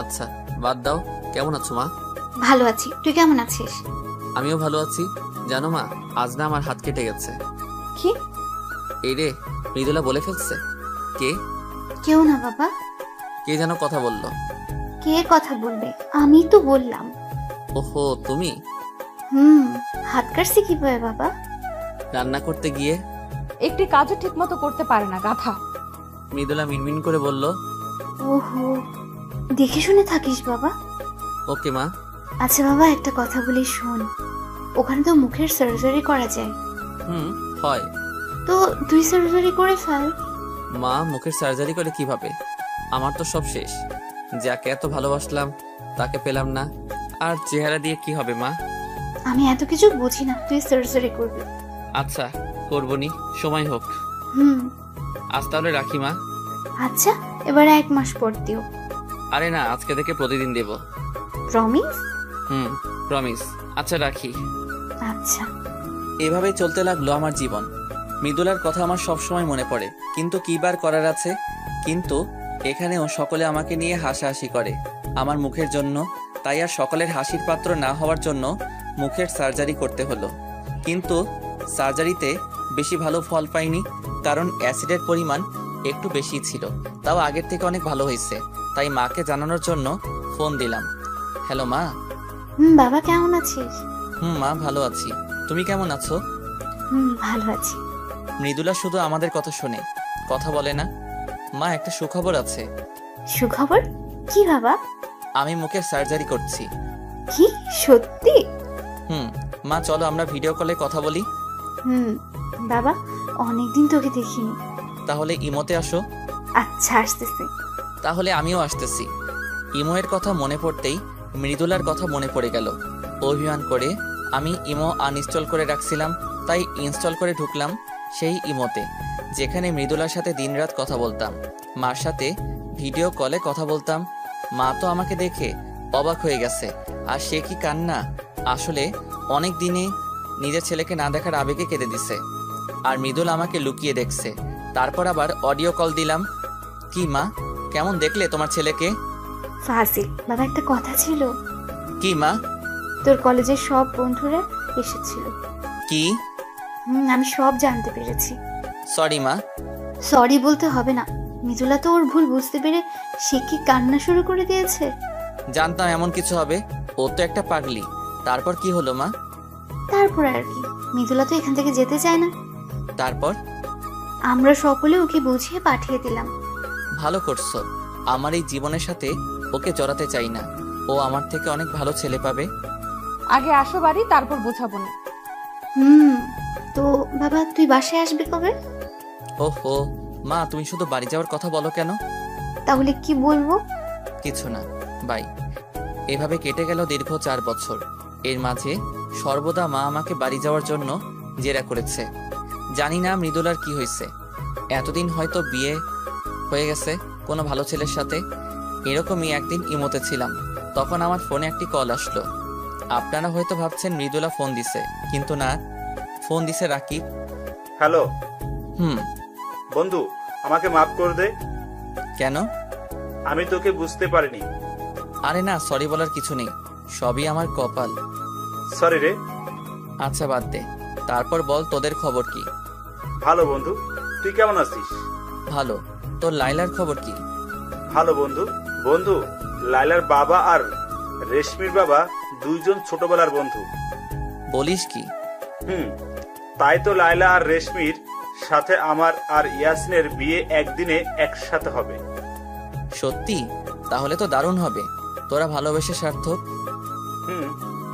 আচ্ছা বাদ দাও। কেমন আছো মা? ভালো আছি, তুই কেমন আছিস? আমিও ভালো আছি। জানো মা, আজ না আমার হাত কেটে গেছে। কি? এই রে, মৃদুলা বলে ফেলছে। কে? কেউ না বাবা। কে যেন কথা বললো। কে কথা বলবে? আমি তো বললাম। ওহো তুমি। হাত কাটছি কিভাবে বাবা? রান্না করতে গিয়ে। একটি কাজও ঠিক মতো করতে পারে না গাধা। মৃদুলা মিনমিন করে বলল। ওহো, দেখে শুনে থাকিস বাবা। ওকে মা। আচ্ছা বাবা, একটা কথা বলি শোন। ওখানে তো মুখের সার্জারি করা যায়, হয়। তো তুই সার্জারি করে ফেল। মা, মুখের সার্জারি করে কিভাবে? আমার তো সব শেষ। যাকে এত ভালোবাসলাম তাকে পেলাম না, আর চেহারা দিয়ে কি হবে মা? আমি এত কিছু বুঝি না, তুই সার্জারি করবি। আচ্ছা করবনি, সময় হোক। আজ তাহলে রাখি মা। আচ্ছা, এবার 1 মাস পর দিও। আরে না, আজকে থেকে প্রতিদিন দেব। প্রমিস? প্রমিস। আচ্ছা রাখি। আচ্ছা। এভাবেই চলতে লাগলো আমার জীবন। মৃদুলার কথা আমার সব সময় মনে পড়ে, কিন্তু কি বার করার আছে। কিন্তু এখানেও সকলে আমাকে নিয়ে হাসাহাসি করে আমার মুখের জন্য। তাই আর সকলের হাসির পাত্র না হওয়ার জন্য মুখের সার্জারি করতে হলো। কিন্তু সার্জারিতে বেশি ভালো ফল পাইনি, কারণ অ্যাসিডের পরিমাণ একটু বেশি ছিল। তাও আগের থেকে অনেক ভালো হয়েছে। তাই মাকে জানানোর জন্য ফোন দিলাম। হ্যালো মা। বাবা কেমন আছিস? মা ভালো আছি। তুমি কেমন আছো? ভালো আছি। মৃদুলা শুধু আমাদের কথা শোনে, কথা বলে না। মা, একটা সুখবর আছে। সুখবর? কি বাবা? আমি মুখের সার্জারি করছি। কি, সত্যি? মা চলো আমরা ভিডিও কলে কথা বলি। বাবা, অনেকদিন তোকে দেখিনি। তাহলে ইমোতে আসো। আচ্ছা, আসতেছি। তাহলে আমিও আসতেছি। ইমোয়ের কথা মনে পড়তেই মৃদুলার কথা মনে পড়ে গেল। অভিমান করে আমি ইমো আনইনস্টল করে রাখছিলাম, তাই ইনস্টল করে ঢুকলাম সেই ইমোতে, যেখানে মৃদুলার সাথে দিনরাত কথা বলতাম। মার সাথে ভিডিও কলে কথা বলতাম। মা তো আমাকে দেখে অবাক হয়ে গেছে। আর সে কি কান্না! আসলে অনেক দিনে নিজের ছেলেকে না দেখার আবেগে কেঁদে দিছে। আর মৃদুল আমাকে লুকিয়ে দেখছে। তারপর আবার অডিও কল দিলাম। কি মা, কেমন দেখলে তোমার ছেলেকে? ফাজিল বাবা, একটা কথা ছিল। কি মা? তোর কলেজের সব বন্ধুরা এসেছিল। কি? আমি সব জানতে পেরেছি। সরি মা। সরি বলতে হবে না। মিজুলা তো ওর ভুল বুঝতে পেরে সে কি কান্না শুরু করে দিয়েছে। জানতাম এমন কিছু হবে। ও তো একটা পাগলি। তারপর কি হলো মা? তারপর আর কি, মিজুলা তো এখান থেকে যেতে চায় না। তারপর আমরা সকলে ওকে বুঝিয়ে পাঠিয়ে দিলাম। ভালো করছো। আমার এই জীবনের সাথে ওকে জড়াতে চাই না। ও আমার থেকে অনেক ভালো ছেলে পাবে। আগে আসো বাড়ি, তারপর বোঝাবো না। তো বাবা, তুই বাসায় আসবি কবে? ওহো মা, তুমি শুধু বাড়ি যাওয়ার কথা বলো কেন? তাহলে কি বলবো? কিছু না, বাই। এভাবে কেটে গেল দীর্ঘ 4 বছর। এর মাঝে সর্বদা মা আমাকে বাড়ি যাওয়ার জন্য জেরা করেছে। জানি না মৃদুলার কি হয়েছে। এতদিন হয়তো বিয়ে হয়ে গেছে কোনো ভালো ছেলের সাথে। এরকমই একদিন ইমোতে ছিলাম, তখন আমার ফোনে একটি কল আসলো। আপনারা হয়তো ভাবছেন মৃদুলা ফোন দিছে, কিন্তু না, ফোন দিছে রাকিব। হ্যালো হুম। বন্ধু, আমাকে মাফ করে দে। কেন? আমি তোকে বুঝতে পারিনি। আরে না, সরি বলার কিছু নেই, সবই আমার কপাল। সরি রে। আচ্ছা বাদ দে। তারপর বল, তোদের খবর কি? ভালো বন্ধু, তুই কেমন আছিস? ভালো। তোর লাইলার খবর কি? ভালো বন্ধু। বন্ধু, লাইলার বাবা আর রেশমির বাবা দুইজন ছোটবেলার বন্ধু। বলিস কি? তাই তো লাইলা আর রেশমির সাথে আমার আর ইয়াসিনের বিয়ে একদিনে একসাথে হবে। সত্যি? তাহলে তো দারুণ হবে। তোরা ভালোবেসে সার্থক।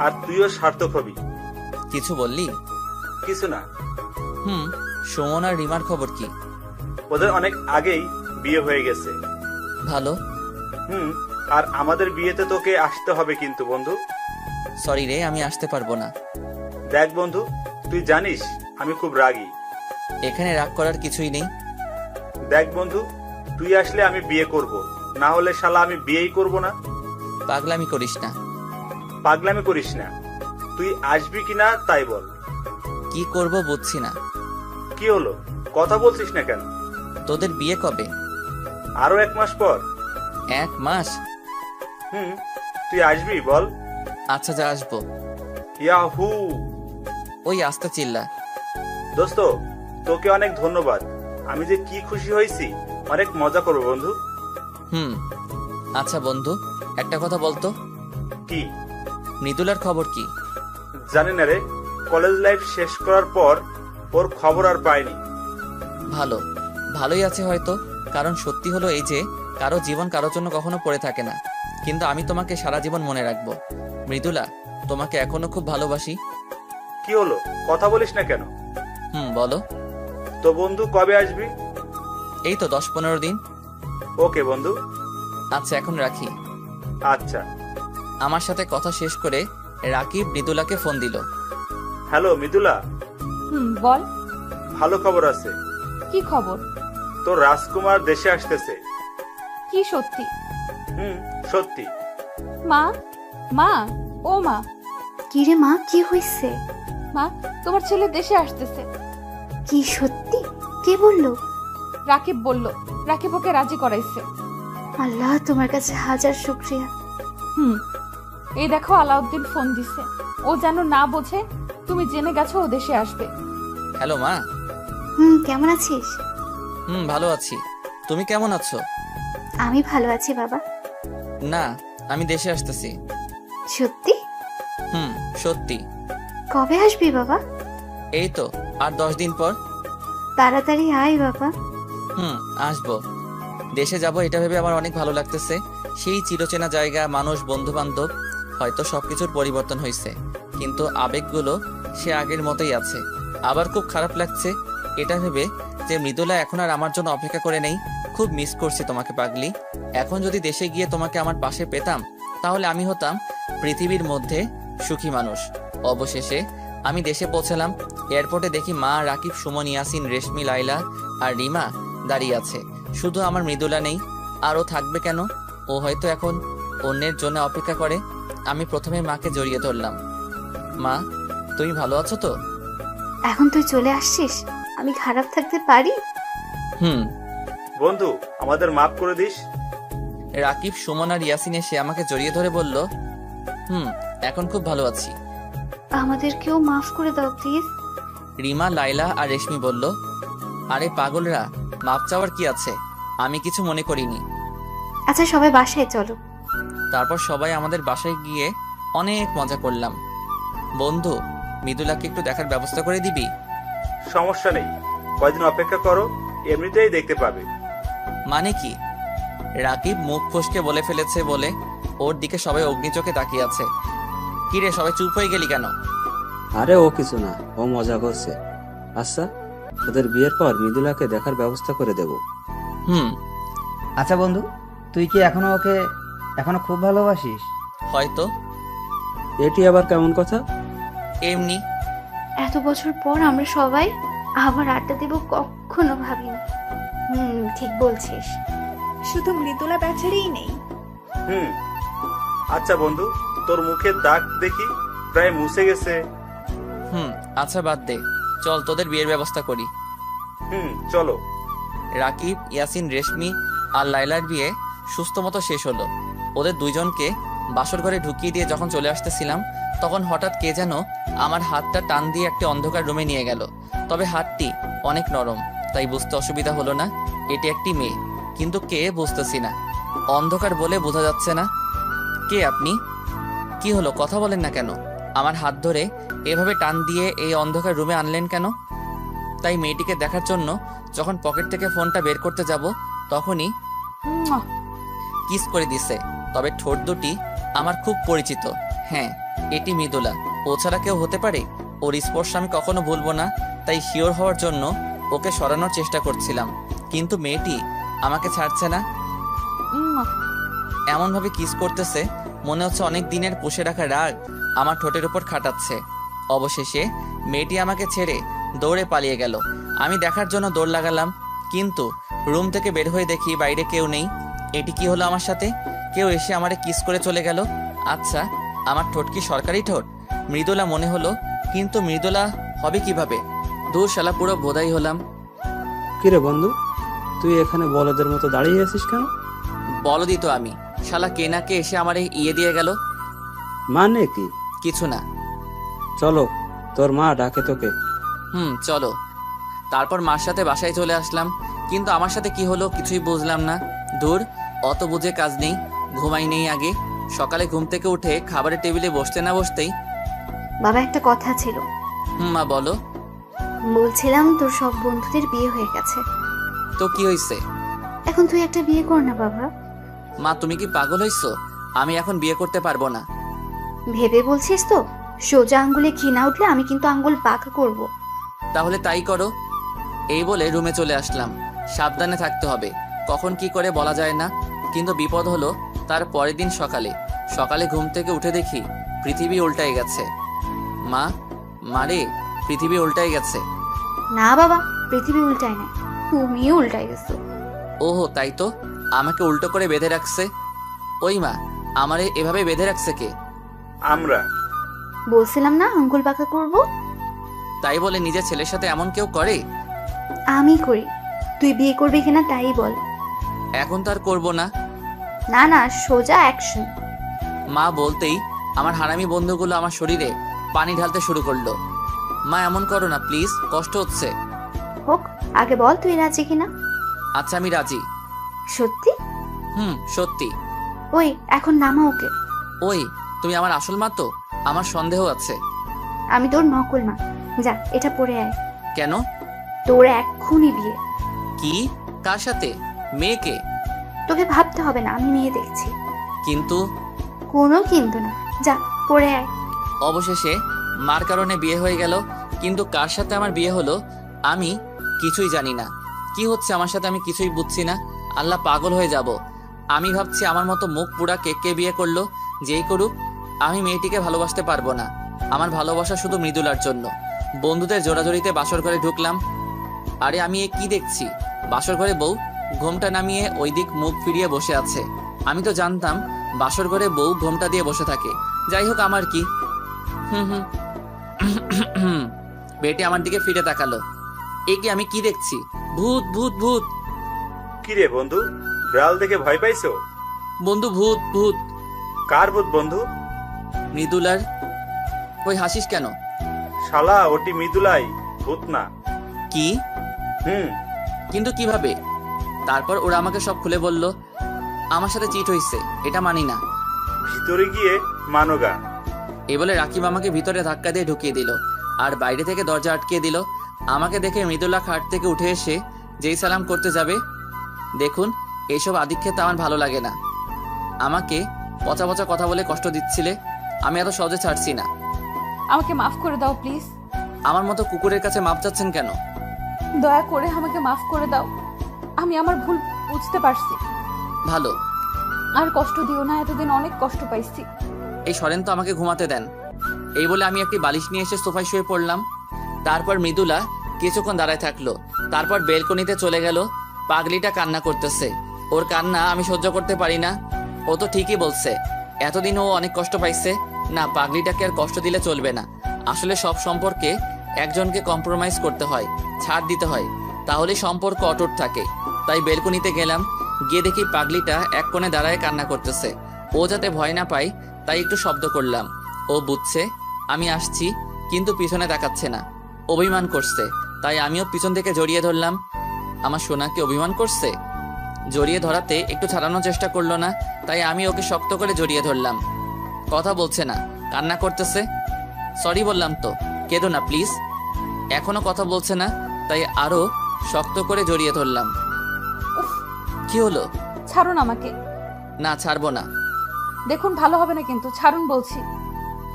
আর তুইও সার্থক হবি। কিছু বললি? কিছু না। সুমন আর রিমার খবর কি? ওদের অনেক আগেই বিয়ে হয়ে গেছে। ভালো। আর আমাদের বিয়েতে তোকে আসতে হবে কিন্তু বন্ধু। সরি রে, আমি আসতে পারবো না। দেখ বন্ধু, তুই জানিস আমি খুব রাগী। এখানে রাগ করার কিছুই নেই। দেখ বন্ধু, তুই আসলে আমি বিয়ে করব, না হলে শালা আমি বিয়েই করব না। পাগলামি করিস না। পাগলামি করিস না। তুই আসবি কিনা তাই বল। কি করব বুঝছি না। কি হলো, কথা বলছিস না কেন? তোদের বিয়ে কবে? আরো 1 মাস পর। 1 মাস? হুম, তুই আসবি বল। আচ্ছা, যা আসবো। ইয়াহু! ওই আস্তে চিল্লা। দোস্ত, তোকে অনেক ধন্যবাদ। আমি যে কি খুশি হয়েছি, অনেক মজা করবো বন্ধু। হুম। আচ্ছা বন্ধু, একটা কথা বলতো, কি? মৃদুলার খবর কি? জানি না রে, কলেজ লাইফ শেষ করার পর ওর খবর আর পাইনি। ভালোই আছে হয়তো, কারণ সত্যি হলো এই যে কারো জীবন কারোর জন্য কখনো পড়ে থাকে না। কিন্তু আমি তোমাকে সারা জীবন মনে রাখবো। মৃদুলা, তোমাকে এখনো খুব ভালোবাসি। কি হলো, কথা বলিস না কেন? বলো। তো বন্ধু, কবে আসবি? এই তো 10-15 দিন। ওকে বন্ধু। আচ্ছা, এখন রাখি। আচ্ছা। আমার সাথে কথা শেষ করে রাকিব মৃদুলাকে ফোন দিল। হ্যালো মৃদুলা, বল। ভালো খবর আছে। কি খবর? তোর রাজকুমার দেশে আসতেছে। কি সত্যি? সত্যি। মা, মা, ও মা, কি রে মা, কি হয়েছে? মা, তোমার ছেলে দেশে আসতেছে। কি সত্যি? কে বললো? রাকিব বলল। রাকিব ওকে রাজি করাইছে। আল্লাহ, তোমার কাছে হাজার শুকরিয়া। এই দেখো, আলাউদ্দিন ফোন দিছে। ও যেন না বোঝে তুমি জেনে গেছো ও দেশে আসবে। হ্যালো মা। কেমন আছিস? ভালো আছি। তুমি কেমন আছো? আমি ভালো আছি বাবা। না, আমি দেশে আসতেছি। সত্যি? সত্যি। কবে আসবি বাবা? এই তো আর 10 দিন পর। তাড়াতাড়ি আয় বাবা। আসবো। দেশে যাব এটা ভেবে আমার অনেক ভালো লাগতেছে। সেই চিরচেনা জায়গা, মানুষ, বন্ধু বান্ধব। হয়তো সবকিছুর পরিবর্তন হয়েছে, কিন্তু আবেগগুলো সে আগের মতোই আছে। আবার খুব খারাপ লাগছে এটা ভেবে যে মৃদুলা এখন আর আমার জন্য অপেক্ষা করে নেই। খুব মিস করছি তোমাকে পাগলি। এখন যদি দেশে গিয়ে তোমাকে আমার পাশে পেতাম, তাহলে আমি হতাম পৃথিবীর মধ্যে সুখী মানুষ। অবশেষে আমি দেশে পৌঁছালাম। এয়ারপোর্টে দেখি মা, রাকিব, সুমন, ইয়াসিন, রেশমি, লাইলা আর রিমা দাঁড়িয়ে আছে। শুধু আমার মৃদুলা নেই। আর ও থাকবে কেন? ও হয়তো এখন অন্যের জন্য অপেক্ষা করে। আমি প্রথমে মাকে জড়িয়ে ধরলাম। মা, তুমি ভালো আছো তো? এখন তুই চলে আসছিস, আমি খারাপ থাকতে পারি? বন্ধু, আমাদের মাফ করে দিস। রাকিব, সুমন আর ইয়াসিন এসে আমাকে জড়িয়ে ধরে বলল, এখন খুব ভালো আছি। আমাদেরকেও মাফ করে দাও প্লিজ। রিমা, লাইলা আর রেশমি বলল, আরে পাগলরা, মাপ চাওয়ার কি আছে? আমি কিছু মনে করিনি। আচ্ছা, সবাই বাসায় চলো। তারপর সবাই আমাদের বাসায় গিয়ে অনেক মজা করলাম। বন্ধু, মৃদুলাকে একটু দেখার ব্যবস্থা করে দিবি? সমস্যা নেই, কয়দিন অপেক্ষা করো, এমনিতেই দেখতে পাবে। মানে কি? রাকিব মুখ ফসকে বলে ফেলেছে বলে ওর দিকে সবাই অগ্নিচোখে তাকিয়ে আছে। কিরে, সবাই চুপ হয়ে গেলি কেন? আরে ও কিছু না, ও মজা করছে। আচ্ছা, ওদের বিয়ের পর মৃদুলাকে দেখার ব্যবস্থা করে দেব। আচ্ছা বন্ধু, তুই কি এখনো খুব ভালোবাসিস? হয়তো। এটি আবার কেমন কথা? এমনি। এত বছর পর আমরা সবাই আবার আড্ডা দেব, কখনো ভাবিনি। ঠিক বলছিস। শুধু মৃদুলা বেচারেই নেই। আচ্ছা বন্ধু, তোর মুখের দাগ দেখি প্রায় মুছে গেছে। আচ্ছা বাদ দে, চল তোদের বিয়ের ব্যবস্থা করি। চলো। রাকিব, ইয়াসিন, রেশমি আর লাইলার বিয়ে সুস্থ মতো শেষ হলো। ওদের দুইজনকে বাসর ঘরে ঢুকিয়ে দিয়ে যখন চলে আসতেছিলাম, তখন হঠাৎ কে যেন আমার হাতটা টান দিয়ে একটি অন্ধকার রুমে নিয়ে গেল। তবে হাতটি অনেক নরম, তাই বুঝতে অসুবিধা হলো না এটি একটি মেয়ে। কিন্তু কে বুঝতেছি না, অন্ধকার বলে বোঝা যাচ্ছে না। কে আপনি? কি হলো, কথা বলেন না কেন? আমার হাত ধরে এভাবে টান দিয়ে এই অন্ধকার রুমে আনলেন কেন? তাই মেয়েটিকে দেখার জন্য যখন পকেট থেকে ফোনটা বের করতে যাব, তখনই কিস করে দিছে। তবে ঠোঁট দুটি আমার খুব পরিচিত। হ্যাঁ, এটি মৃদুলা। ও ছাড়া কেউ হতে পারে? ওর স্পর্শ আমি কখনো ভুলবো না। তাই শিওর হওয়ার জন্য ওকে সরানোর চেষ্টা করছিলাম, কিন্তু মেয়েটি আমাকে ছাড়ছে না। এমন ভাবে কিস করতেছে, মনে হচ্ছে অনেক দিনের পুষে রাখা রাগ আমার ঠোঁটের উপর খাটাচ্ছে। অবশেষে মেয়েটি আমাকে ছেড়ে দৌড়ে পালিয়ে গেল। আমি দেখার জন্য দৌড় লাগালাম, কিন্তু রুম থেকে বের হয়ে দেখি বাইরে কেউ নেই। এটি কি হলো আমার সাথে? কেউ এসে আমারে কিস করে চলে গেল। আচ্ছা, আমার ঠোঁট কি সরকারি ঠোঁট? মৃদুলা মনে হলো, কিন্তু মৃদুলা হবে কিভাবে? দূর শালা, পুরো বোধাই হলাম। কিরে বন্ধু, তুই এখানে বলদের মতো দাঁড়িয়ে আছিস কেন? বলদি তো আমি, শালা কে না কে এসে আমার ইয়ে দিয়ে গেল। মানে কি? কিছু না। চলো, তোর মা ডাকে তোকে। চলো। তারপর মার সাথে বাসায় চলে আসলাম, কিন্তু আমার সাথে কি হলো কিছুই বুঝলাম না। দূর, অত বুঝে কাজ নেই, ঘুমাই নেই আগে। সকালে ঘুম থেকে উঠে খাবারের টেবিলে বসতে না বসতেই বাবা, একটা কথা ছিল। মা বলো। বলছিলাম তোর সব বন্ধুদের বিয়ে হয়ে গেছে, তো কি হয়েছে? এখন তুই একটা বিয়ে কর না বাবা। মা তুমি কি পাগল হইছো? আমি এখন বিয়ে করতে পারবো না। ভেবে বলছিস তো? সোজা আঙ্গুলে ঘি না উঠলে আমি কিন্তু আঙ্গুল বাঁকা করব। তাহলে তাই করো। এই বলে রুমে চলে আসলাম। সাবধানে থাকতে হবে, কখন কি করে বলা যায় না। কিন্তু বিপদ হলো তার পরের দিন সকালে ঘুম থেকে উঠে দেখি পৃথিবী উল্টাই গেছে। মা, মারে, পৃথিবী উল্টাই গেছে। না বাবা, পৃথিবী উল্টায় না, তুমিও উল্টাই গেছো। ওহো, তাই তো, আমাকে উল্টো করে বেঁধে রাখছে। ওই মা, আমারে এভাবে বেঁধে রাখছে কে? আমরা। বলছিলাম না আঙ্গুল বাঁকা করব। তাই বলে নিজের ছেলের সাথে এমন কেউ করে? আমি করি, তুই বিয়ে করবি কিনা তাই বল। এখন তো আর করবো না। না না, সোজা অ্যাকশন। মা বলতেই আমার হারামি বন্ধুগুলো আমার শরীরে পানি ঢালতে শুরু করলো। মা এমন করো না প্লিজ, কষ্ট হচ্ছে। হোক, আগে বল তুই রাজি কিনা। আচ্ছা, আমি রাজি। সত্যি? সত্যি। ওই এখন নামা ওকে। ওই, তুমি আমার আসল মা তো? আমার সন্দেহ আছে। আমি তোর নকল মা। যা, এটা পরে আয়। কেন? তোর এক্ষুনি বিয়ে। কি? কার সাথে? মেয়েকে? তোকে ভাবতে হবে না, আমি মেয়ে দেখছি। কিন্তু কোনো কিন্তু না, যা পরে আয়। অবশেষে মার কারণে বিয়ে হয়ে গেল, কিন্তু কার সাথে আমার বিয়ে হলো আমি কিছুই জানি না। কি হচ্ছে আমার সাথে আমি কিছুই বুঝছি না। আল্লাহ, পাগল হয়ে যাব। আমি ভাবছি আমার মতো মুখ পুরা কে বিয়ে করলো। যেই করুক, আমি মেয়েটিকে ভালোবাসতে পারবো না। আমার ভালোবাসা শুধু মৃদুলার জন্য। বন্ধুদের জোড়াজড়িতে বাসর ঘরে ঢুকলাম। আরে আমি কি দেখছি? বাসর ঘরে বউ ঘোমটা নামিয়ে ওই দিক মুখ ফিরিয়ে বসে আছে। আমি তো জানতাম বাসর ঘরে বউ ঘোমটা দিয়ে বসে থাকে। যাই হোক, আমার কি। বেটি আমার দিকে ফিরে তাকালো। এ কি আমি কি দেখছি? ভূত ভূত ভূত। কিরে বন্ধু, বিড়াল দেখে ভয় পাইছো? বন্ধু, ভূত ভূত। কার ভূত বন্ধু? মৃদুলার। ওই হাসিস কেন? শালা, ওটি মৃদুলাই, ভূত না। কি? কিন্তু কিভাবে? তারপর ওরা আমাকে সব খুলে বলল। আমার সাথে চিট হইছে, এটা মানি না। ভিতরে গিয়ে মানোগা। এই বলে রাকিব আমাকে ভিতরে ধাক্কা দিয়ে ঢুকিয়ে দিল, আর বাইরে থেকে দরজা আটকিয়ে দিল। আমাকে দেখে মৃদুলা খাট থেকে উঠে এসে যেই সালাম করতে যাবে, দেখুন এইসব আদিক্ষেত আমার ভালো লাগে না। আমাকে পচা পচা কথা বলে কষ্ট দিচ্ছিলে, আমি এত সহজে ছাড়ছি না। আমাকে মাফ করে দাও প্লিজ। আমার মতো কুকুরের কাছে মাপ চাচ্ছেন কেন? দয়া করে আমাকে মাফ করে দাও, আমি আমার ভুল বুঝতে পারছি। ভালো। আর কষ্ট দিও না, এতদিন অনেক কষ্ট পাইছি। এই সরেন তো, আমাকে ঘুমাতে দেন। এই বলে আমি একটি বালিশ নিয়ে এসে সোফায় শুয়ে পড়লাম। তারপর মৃদুলা কিছুক্ষণ দাঁড়ায় থাকলো, তারপর বেলকনিতে চলে গেল। পাগলিটা কান্না করতেছে, ওর কান্না আমি সহ্য করতে পারি না। ও তো ঠিকই বলছে, এতদিন ও অনেক কষ্ট পাইছে। না, পাগলিটাকে আর কষ্ট দিলে চলবে না। আসলে সব সম্পর্কে একজনকে কম্প্রোমাইজ করতে হয়, ছাড় দিতে হয়, তাহলে সম্পর্ক অটুট থাকে। তাই বেলকনিতে গেলাম, গিয়ে দেখি পাগলিটা এক কোণে দাঁড়ায় কান্না করতেছে। ও যাতে ভয় না পায় তাই একটু শব্দ করলাম। ও বুঝছে আমি আসছি, কিন্তু পিছনে তাকাচ্ছে না, অভিমান করছে। তাই আমিও পিছন থেকে জড়িয়ে ধরলাম। আমার সোনাকে অভিমান করছে। জড়িয়ে ধরাতে একটু ছাড়ানোর চেষ্টা করলো না, তাই আমি ওকে শক্ত করে জড়িয়ে ধরলাম। কথা বলছে না, কান্না করতেছে। সরি বললাম তো, কেঁদো না প্লিজ। এখনো কথা বলছে না, তাই আরো শক্ত করে জড়িয়ে ধরলাম। উফ, কি হলো? ছাড়ুন আমাকে। না, ছাড়বো না। দেখুন ভালো হবে না কিন্তু, ছাড়ুন বলছি।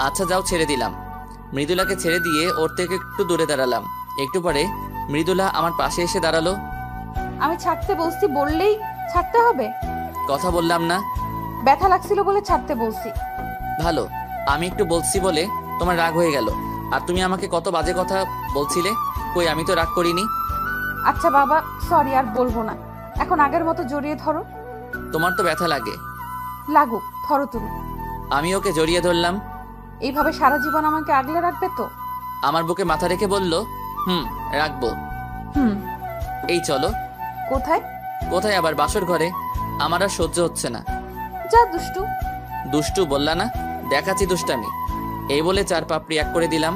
আচ্ছা যাও, ছেড়ে দিলাম। মৃদুলাকে ছেড়ে দিয়ে ওর থেকে একটু দূরে দাঁড়ালাম। একটু পরে মৃদুলা আমার পাশে এসে দাঁড়ালো। আমি ছাড়তে বলছি, বললেই ছাড়তে হবে? কথা বললাম না? ব্যথা লাগছিল বলে ছাড়তে বলছি। ভালো, আমি একটু বলছি বলে তোমার রাগ হয়ে গেল। আর তুমি আমাকে কত বাজে কথা বলছিলে। কই, আমি তো রাগ করিনি। আচ্ছা বাবা, সরি, আর বলবো না। এখন আগের মতো জড়িয়ে ধরো। তোমার তো ব্যথা লাগে। লাগুক, ধরো তুমি। আমি ওকে জড়িয়ে ধরলাম। এইভাবে সারা জীবন আমাকে আগলে রাখবে তো? আমার বুকে মাথা রেখে বলল, রাখবো। হুম। এই চলো। কোথায়? কোথায় আবার? বাসর ঘরে। আমার আর সহ্য হচ্ছে না। যা দুষ্টু। দুষ্টু বললা না? দেখাচ্ছি দুষ্টামি। এই বলে 4 পাপড়ি এক করে দিলাম।